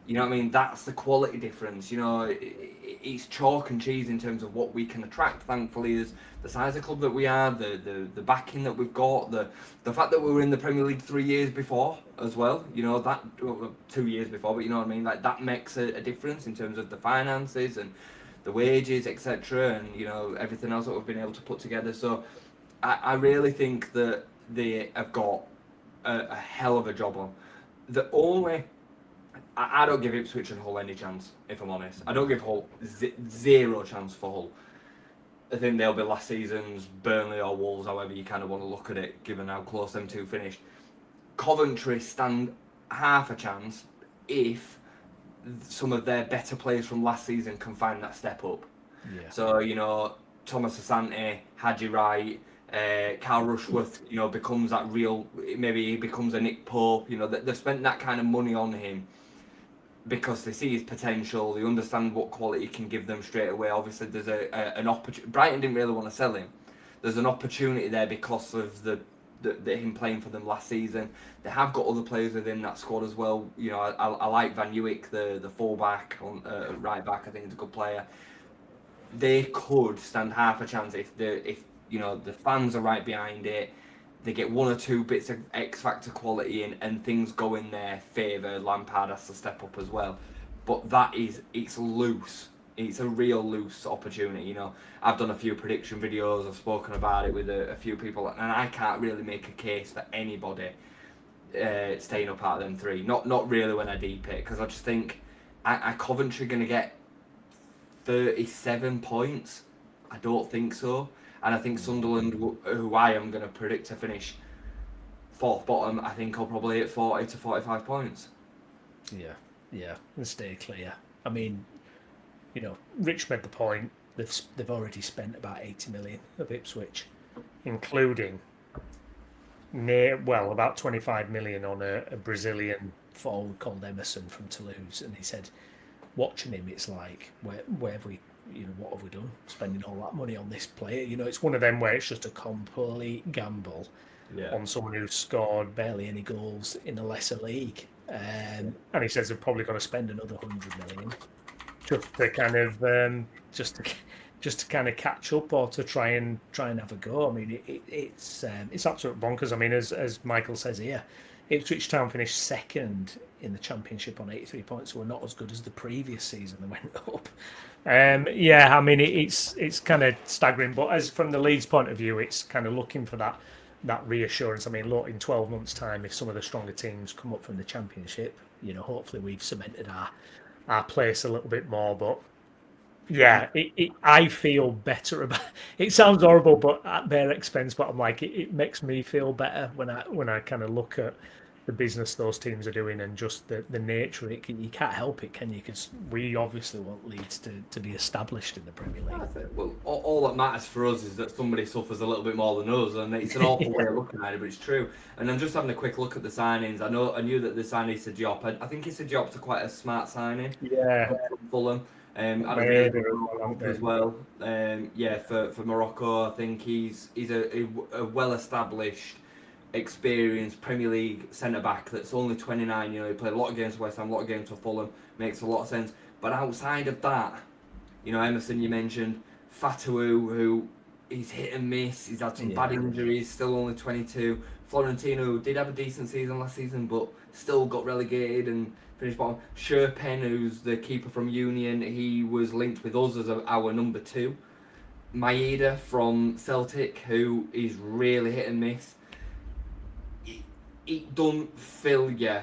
You know what I mean? That's the quality difference. You know, it's chalk and cheese in terms of what we can attract. Thankfully, is the size of club that we are, the backing that we've got, the fact that we were in the Premier League 3 years before as well. You know, that 2 years before, but you know what I mean. Like that makes a difference in terms of the finances and the wages, etc., and you know everything else that we've been able to put together. So, I really think that they have got a hell of a job on. The only I don't give Ipswich and Hull any chance, if I'm honest. I don't give Hull zero chance for Hull. I think they'll be last season's Burnley or Wolves, however you kind of want to look at it, given how close them two finished. Coventry stand half a chance if some of their better players from last season can find that step up. Yeah. So, you know, Thomas Asante, Hadji Wright, Carl Rushworth, you know, becomes that real, maybe he becomes a Nick Pope, you know, they've spent that kind of money on him because they see his potential, they understand what quality he can give them straight away. Obviously, there's an opportunity. Brighton didn't really want to sell him. There's an opportunity there because of the him playing for them last season. They have got other players within that squad as well. You know, I like Van Uwijk, the fullback, on right back. I think he's a good player. They could stand half a chance if you know the fans are right behind it. They get one or two bits of X factor quality and things go in their favour. Lampard has to step up as well, but it's loose. It's a real loose opportunity. You know, I've done a few prediction videos. I've spoken about it with a few people, and I can't really make a case for anybody staying up out of them three. Not really when I deep it, because I just think are Coventry going to get 37 points? I don't think so. And I think Sunderland, who I am going to predict to finish fourth bottom, I think I'll probably hit 40 to 45 points. Yeah, and stay clear. I mean, you know, Rich made the point. They've already spent about 80 million of Ipswich, including about 25 million on a Brazilian forward called Emerson from Toulouse. And he said, watching him, it's like, where have we? You know, what have we done? Spending all that money on this player. You know, it's one of them where it's just a complete gamble on someone who's scored barely any goals in a lesser league. And he says they're probably going to spend another 100 million just to kind of just to kind of catch up or to try and have a go. I mean, it's absolute bonkers. I mean, as Michael says here, Ipswich Town finished second in the Championship on 83 points, so we're not as good as the previous season they went up. Yeah, I mean, it's kind of staggering, but as from the Leeds point of view, it's kind of looking for that reassurance. I mean, look, in 12 months' time, if some of the stronger teams come up from the Championship, you know, hopefully we've cemented our place a little bit more. But Yeah, I feel better about. It sounds horrible, but at their expense. But I'm like, it makes me feel better when I kind of look at the business those teams are doing and just the nature of it. You can't help it, can you? Because we obviously want Leeds to be established in the Premier League. That's it. Well, all that matters for us is that somebody suffers a little bit more than us, and it's an awful way of looking at it, but it's true. And I'm just having a quick look at the signings. I knew that the signing is a Diop. I think it's a Diop's quite a smart signing. Yeah, From Fulham. Maeda As well. Yeah, for Morocco, I think he's a well established, experienced Premier League centre back that's only 29. You know, he played a lot of games for West Ham, a lot of games for Fulham. Makes a lot of sense. But outside of that, you know, Emerson, you mentioned Fatawu, who he's hit and miss. He's had some bad injuries. Still only 22. Florentino did have a decent season last season, but still got relegated and finished bottom. Sherpen, who's the keeper from Union, he was linked with us as our number 2. Maeda from Celtic, who is really hit and miss. It don't fill you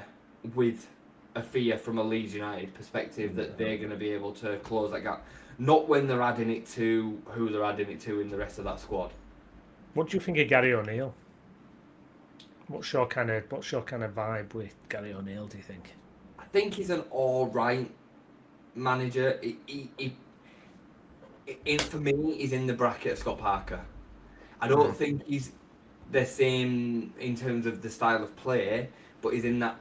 with a fear from a Leeds United perspective that they're going to be able to close that gap. Not when they're adding it to who they're adding it to in the rest of that squad. What do you think of Gary O'Neill? What's your kind of vibe with Gary O'Neill? Do you think? I think he's an all right manager. For me, he's in the bracket of Scott Parker. I don't think he's the same in terms of the style of play, but he's in that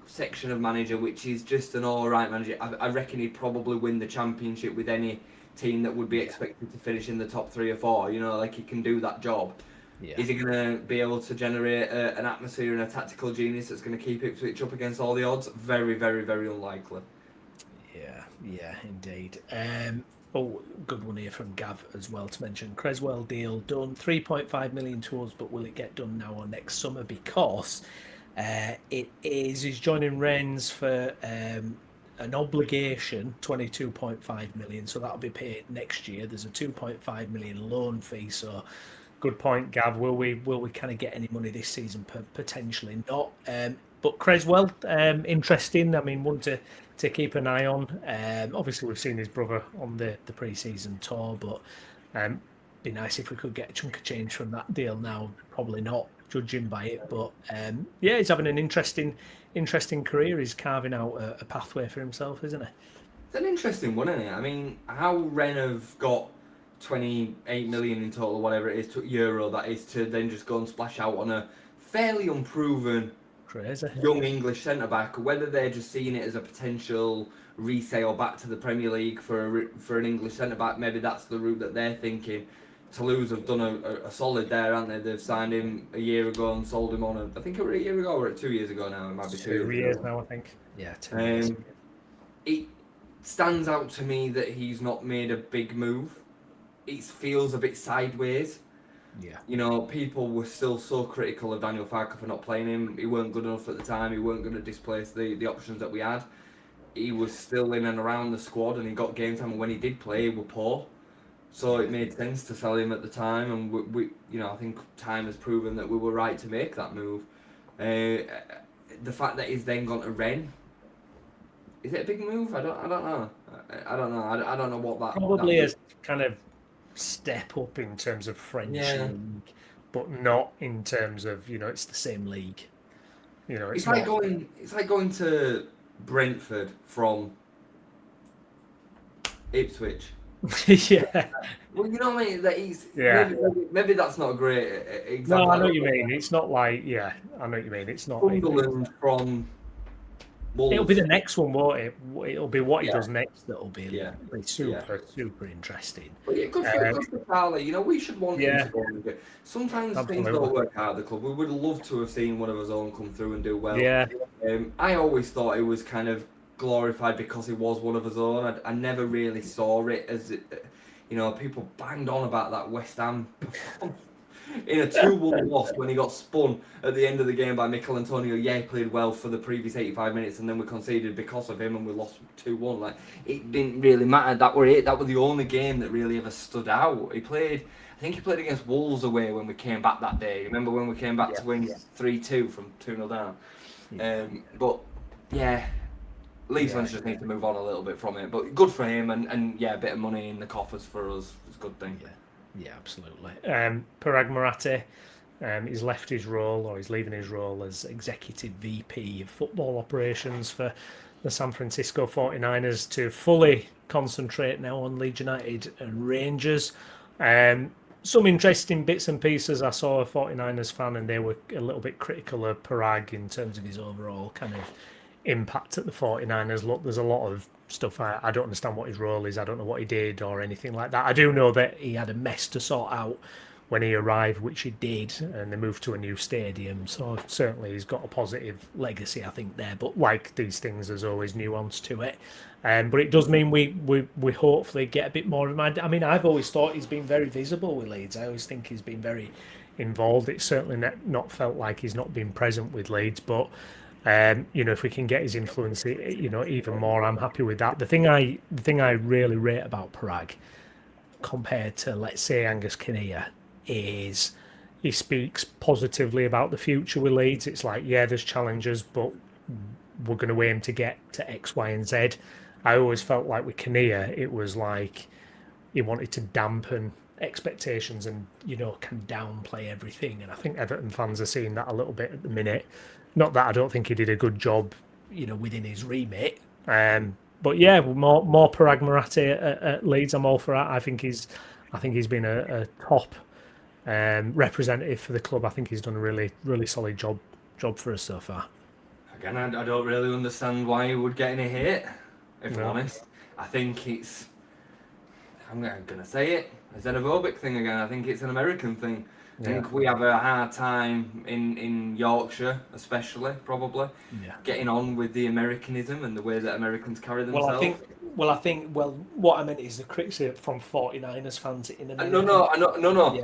section of manager which is just an all right manager. I reckon he'd probably win the championship with any team that would be expected to finish in the top 3 or 4. You know, like he can do that job. Yeah. Is he going to be able to generate an atmosphere and a tactical genius that's going to keep Ipswich up against all the odds? Very, very, very unlikely. Yeah, indeed. Good one here from Gav as well to mention. Creswell deal done, 3.5 million to us, but will it get done now or next summer? Because he's joining Rennes for an obligation, 22.5 million, so that'll be paid next year. There's a 2.5 million loan fee, so good point, Gav. Will we kind of get any money this season? Potentially not. But Creswell, interesting. I mean, one to keep an eye on. Obviously, we've seen his brother on the pre-season tour, but be nice if we could get a chunk of change from that deal now. Probably not, judging by it, but he's having an interesting career. He's carving out a pathway for himself, isn't he? It's an interesting one, isn't it? I mean, how Rennes have got 28 million in total, whatever it is, euro that is, to then just go and splash out on a fairly unproven young English centre-back, whether they're just seeing it as a potential resale back to the Premier League for an English centre-back, maybe that's the route that they're thinking. Toulouse have done a solid there, haven't they? They've signed him a year ago and sold him on, I think it was a year ago or 2 years ago now. It might be 2 years now, I think. Yeah, 2 years. It stands out to me that he's not made a big move. It feels a bit sideways. Yeah. You know, people were still so critical of Daniel Farke for not playing him. He weren't good enough at the time. He weren't going to displace the options that we had. He was still in and around the squad, and he got game time. And when he did play, he was poor. So it made sense to sell him at the time. And we I think time has proven that we were right to make that move. The fact that he's then gone to Rennes, is it a big move? I don't know. I don't know what that. Probably a kind of step up in terms of French league, but not in terms of, it's the same league. It's like going to Brentford from Ipswich. Yeah. Well, you know what I mean? That he's maybe that's not a great example. No, I know what you mean. It's not like I know what you mean. It's not Sunderland from Wolves. It'll be the next one, won't it? It'll be what he does next that'll be super interesting. But good for Carly. We should want him to go and do. Sometimes things don't work out at the club. We would love to have seen one of his own come through and do well. Yeah. I always thought it was kind of glorified because he was one of his own. I never really saw it as people banged on about that West Ham performance. In a 2-1 loss when he got spun at the end of the game by Mikel Antonio. He played well for the previous 85 minutes and then we conceded because of him and we lost 2-1. Like, it didn't really matter. That were it. That was the only game that really ever stood out. I think he played against Wolves away when we came back that day. Remember when we came back to win 3-2 from 2-0 down? Leeds fans just need to move on a little bit from it. But good for him, and yeah, a bit of money in the coffers for us. It's a good thing. Yeah, absolutely. Parag Marathi, he's left his role, or he's leaving his role as Executive VP of Football Operations for the San Francisco 49ers to fully concentrate now on Leeds United and Rangers. Some interesting bits and pieces. I saw a 49ers fan and they were a little bit critical of Parag in terms of his overall kind of impact at the 49ers. Look, there's a lot of stuff I don't understand what his role is. I don't know what he did or anything like that. I do know that he had a mess to sort out when he arrived, which he did, and they moved to a new stadium. So certainly he's got a positive legacy, I think, there. But like these things, there's always nuance to it. But it does mean we hopefully get a bit more of him. I mean, I've always thought he's been very visible with Leeds. I always think he's been very involved. It's certainly not felt like he's not been present with Leeds, but if we can get his influence, even more, I'm happy with that. The thing I really rate about Parag, compared to, let's say, Angus Kinnear, is he speaks positively about the future with Leeds. It's like, yeah, there's challenges, but we're going to aim to get to X, Y, and Z. I always felt like with Kinnear, it was like he wanted to dampen expectations and, can downplay everything. And I think Everton fans are seeing that a little bit at the minute. Not that I don't think he did a good job, within his remit. But yeah, more Parag Marathi at Leeds. I'm all for that. I think he's been a top representative for the club. I think he's done a really, really solid job for us so far. Again, I don't really understand why he would get any hate, if I'm honest. I think it's, I'm going to say it, a xenophobic thing again. I think it's an American thing. I think we have a hard time in Yorkshire, especially, probably, getting on with the Americanism and the way that Americans carry themselves. I think what I meant is the criticism from 49ers fans in America. No.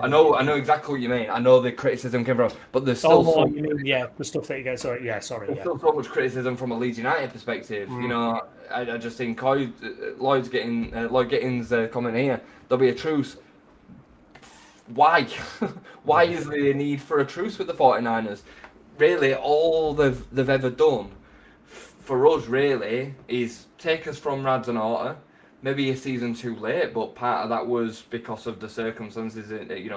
I know exactly what you mean. I know the criticism came from, but there's still the stuff that you get. Sorry. There's still so much criticism from a Leeds United perspective. I just think Lloyd Gittins' comment here. There'll be a truce. Why? Why is there a need for a truce with the 49ers? Really, all they've ever done for us, really, is take us from Rads and Orta. Maybe a season too late, but part of that was because of the circumstances.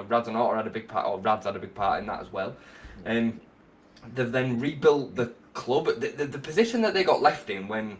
Rads and Orta had a big part, or Rads had a big part in that as well. And they've then rebuilt the club. The position that they got left in when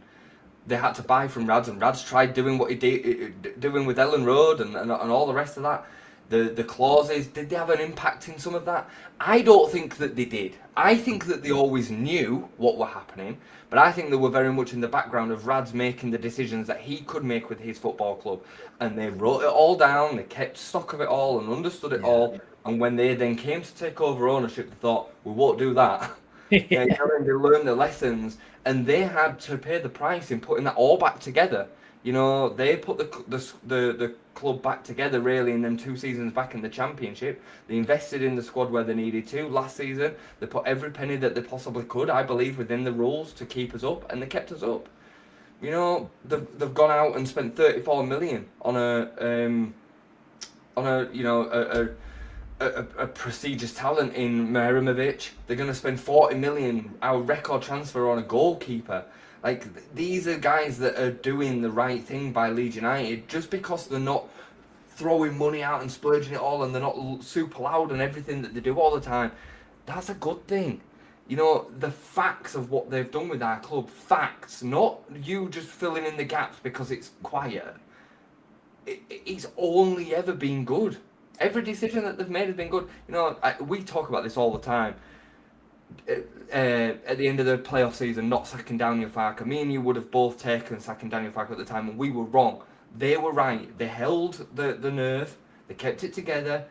they had to buy from Rads, and Rads tried doing what he did, doing with Ellen Road and all the rest of that. The clauses, did they have an impact in some of that? I don't think that they did. I think that they always knew what were happening, but I think they were very much in the background of Rads making the decisions that he could make with his football club. And they wrote it all down, they kept stock of it all and understood it all. And when they then came to take over ownership, they thought, we won't do that. They learned the lessons, and they had to pay the price in putting that all back together. They put the club back together really in them 2 seasons back in the Championship. They invested in the squad where they needed to. Last season, they put every penny that they possibly could, I believe, within the rules to keep us up, and they kept us up. They've gone out and spent 34 million on a prestigious talent in Mihajlovic. They're going to spend 40 million, our record transfer, on a goalkeeper. Like, these are guys that are doing the right thing by Leeds United. Just because they're not throwing money out and splurging it all, and they're not super loud and everything that they do all the time, that's a good thing. The facts of what they've done with our club, facts, not you just filling in the gaps because it's quiet. It's only ever been good. Every decision that they've made has been good. We talk about this all the time. At the end of the playoff season, not sacking Daniel Farke. Me and you would have both taken sacking Daniel Farke at the time, and we were wrong. They were right. They held the nerve, they kept it together,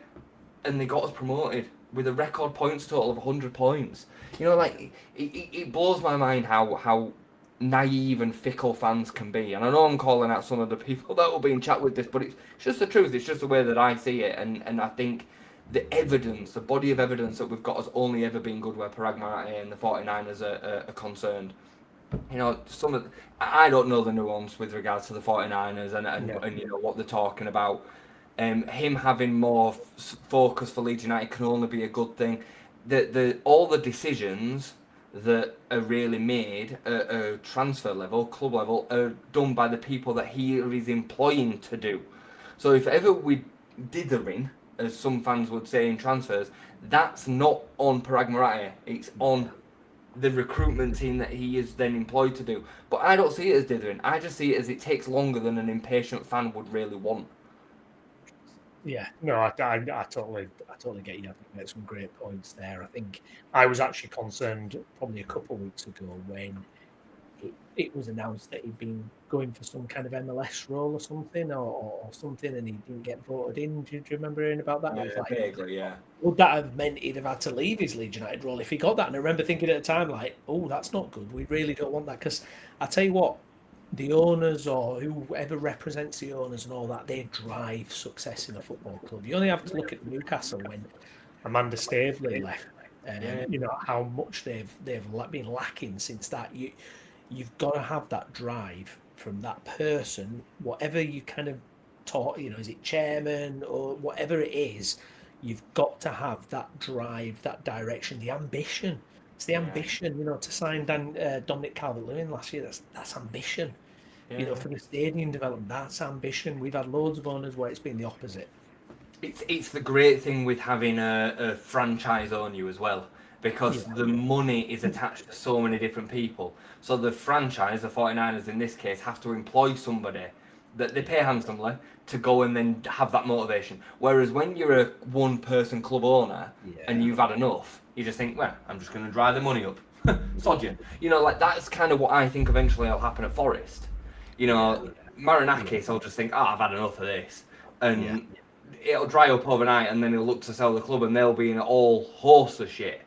and they got us promoted with a record points total of 100 points. It blows my mind how naive and fickle fans can be. And I know I'm calling out some of the people that will be in chat with this, but it's just the truth. It's just the way that I see it, and I think the evidence, the body of evidence that we've got has only ever been good where Parag Marathi and the 49ers are concerned. I don't know the nuance with regards to the 49ers and what they're talking about. Him having more focus for Leeds United can only be a good thing. All the decisions that are really made at a transfer level, club level, are done by the people that he is employing to do. So if ever we dithering, as some fans would say in transfers, that's not on Parag Marathi, it's on the recruitment team that he is then employed to do. But I don't see it as dithering. I just see it as it takes longer than an impatient fan would really want. Yeah, no, I totally get you. I think you make some great points there. I think I was actually concerned probably a couple of weeks ago when it was announced that he'd been going for some kind of MLS role or something, or something, and he didn't get voted in. Do you remember hearing about that? Yeah, I was like, vaguely, yeah. would that have meant he'd have had to leave his Leeds United role if he got that? And I remember thinking at the time, like, oh, that's not good. We really don't want that, because I tell you what, the owners or whoever represents the owners and all that, they drive success in a football club. You only have to look at Newcastle when Amanda Staveley left. You know how much they've been lacking since that. You've got to have that drive from that person, whatever you kind of taught. You know, is it chairman or whatever it is? You've got to have that drive, that direction, the ambition. It's the ambition, you know, to sign Dominic Calvert-Lewin last year. That's ambition. You know, for the stadium development, that's ambition. We've had loads of owners where it's been the opposite. It's the great thing with having a franchise own you as well, because the money is attached to so many different people. So the franchise, the 49ers in this case, have to employ somebody that they pay handsomely to go and then have that motivation. Whereas when you're a one-person club owner and you've had enough, you just think, well, I'm just going to dry the money up. Sod you. You know, like that's kind of what I think eventually will happen at Forest. You know, Marinakis, I'll just think, I've had enough of this. And it'll dry up overnight, and then he'll look to sell the club, and they'll be in all horse of shit.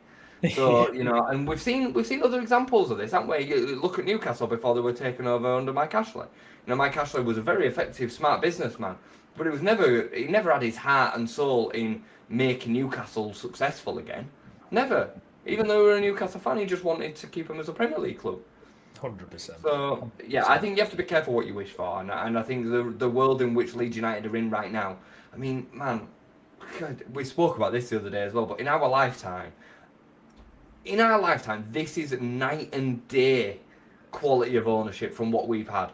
So, you know, and we've seen other examples of this, haven't we? You look at Newcastle before they were taken over under Mike Ashley. You know, Mike Ashley was a very effective, smart businessman, but he never had his heart and soul in making Newcastle successful again. Never. Even though we were a Newcastle fan, he just wanted to keep him as a Premier League club. 100%. So, yeah, I think you have to be careful what you wish for. And I think the world in which Leeds United are in right now, I mean, man, God, we spoke about this the other day as well, but in our lifetime, this is night and day quality of ownership from what we've had.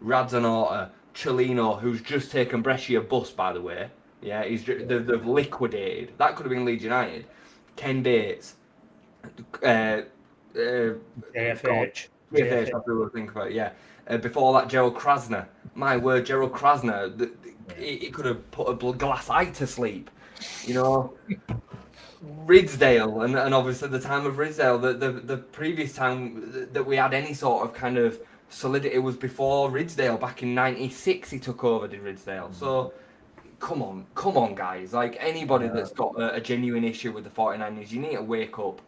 Radzanota, Cellino, who's just taken Brescia bus, by the way. Yeah, they've liquidated. That could have been Leeds United. Ken Bates. JFH. JFH, that's what I think about, yeah. Before that, Gerald Krasner. My word, Gerald Krasner. He could have put a glass eye to sleep. You know, Ridsdale, and obviously the time of Ridsdale, the previous time that we had any sort of kind of solidity was before Ridsdale. Back in '96, he took over, did Ridsdale. So, come on, guys. Like, anybody that's got a genuine issue with the 49ers, you need to wake up.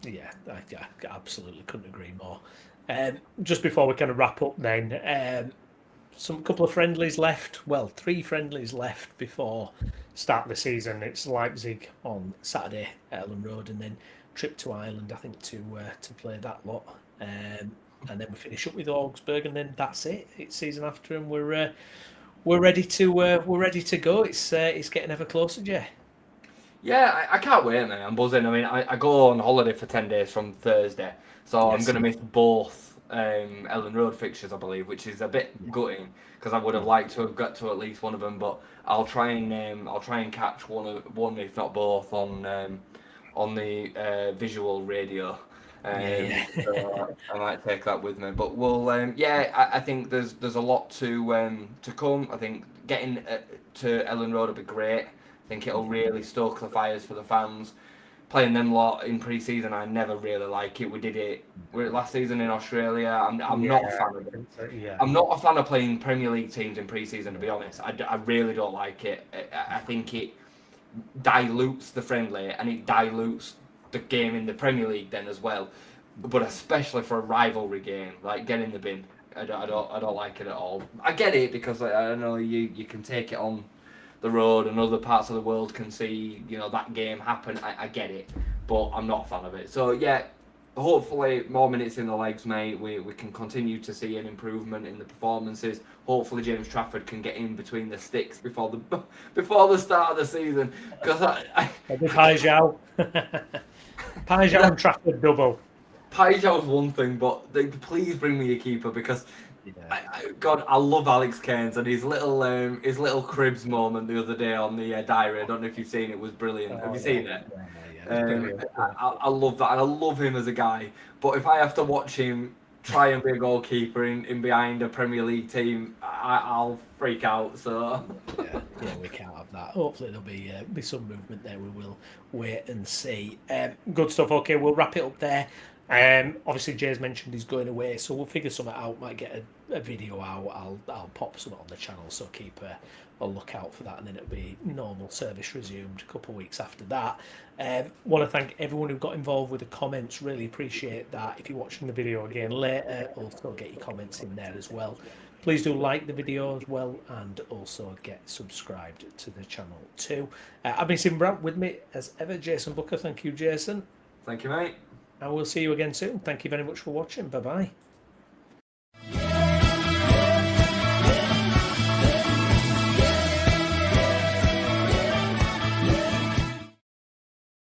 Yeah, I absolutely couldn't agree more. Just before we kind of wrap up then, couple of friendlies left. Well, 3 friendlies left before start of the season. It's Leipzig on Saturday at Ellen Road, and then trip to Ireland, I think, to play that lot. And then we finish up with Augsburg, and then that's it. It's season after, and we're ready to go. It's getting ever closer, Jay. Yeah, I can't wait, man. I'm buzzing. I mean, I go on holiday for 10 days from Thursday, so I'm going to miss both Ellen Road fixtures, I believe, which is a bit gutting because I would have liked to have got to at least one of them, but I'll try and catch one if not both on the visual radio. So I might take that with me, but we'll I think there's a lot to come. I think getting to Ellen Road will be great. I think it'll really stoke the fires for the fans. Playing them lot in pre-season, I never really like it. We did it last season in Australia. I'm not a fan of it. I'm not a fan of playing Premier League teams in pre-season, to be honest. I really don't like it. I think it dilutes the friendly and it dilutes the game in the Premier League then as well. But especially for a rivalry game, like get in the bin. I don't like it at all. I get it because I know you can take it on the road and other parts of the world can see, you know, that game happen. I get it, but I'm not a fan of it. So yeah, hopefully more minutes in the legs, mate. We can continue to see an improvement in the performances. Hopefully James Trafford can get in between the sticks before the start of the season. Because Pajau and Trafford double. Pajaw's one thing, but please bring me a keeper because Yeah. God, I love Alex Cairns and his little cribs moment the other day on the diary. I don't know if you've seen it. Was brilliant. Have Oh you yeah. seen it? Yeah. It's brilliant. I love that, and I love him as a guy. But if I have to watch him try and be a goalkeeper in behind a Premier League team, I'll freak out. So Yeah, we can't have that. Hopefully there'll be some movement there. We will wait and see. Good stuff. Okay, we'll wrap it up there. Obviously Jay's mentioned he's going away, so we'll figure something out. Might get a video out. I'll pop something on the channel, so keep a lookout for that, and then it'll be normal service resumed a couple of weeks after that. Want to thank everyone who got involved with the comments. Really appreciate that. If you're watching the video again later, also get your comments in there as well. Please do like the video as well, and also get subscribed to the channel too. I've been Stephen Brown, with me as ever, Jason Booker. Thank you, Jason. thank you, mate. And we'll see you again soon. Thank you very much for watching. Bye bye.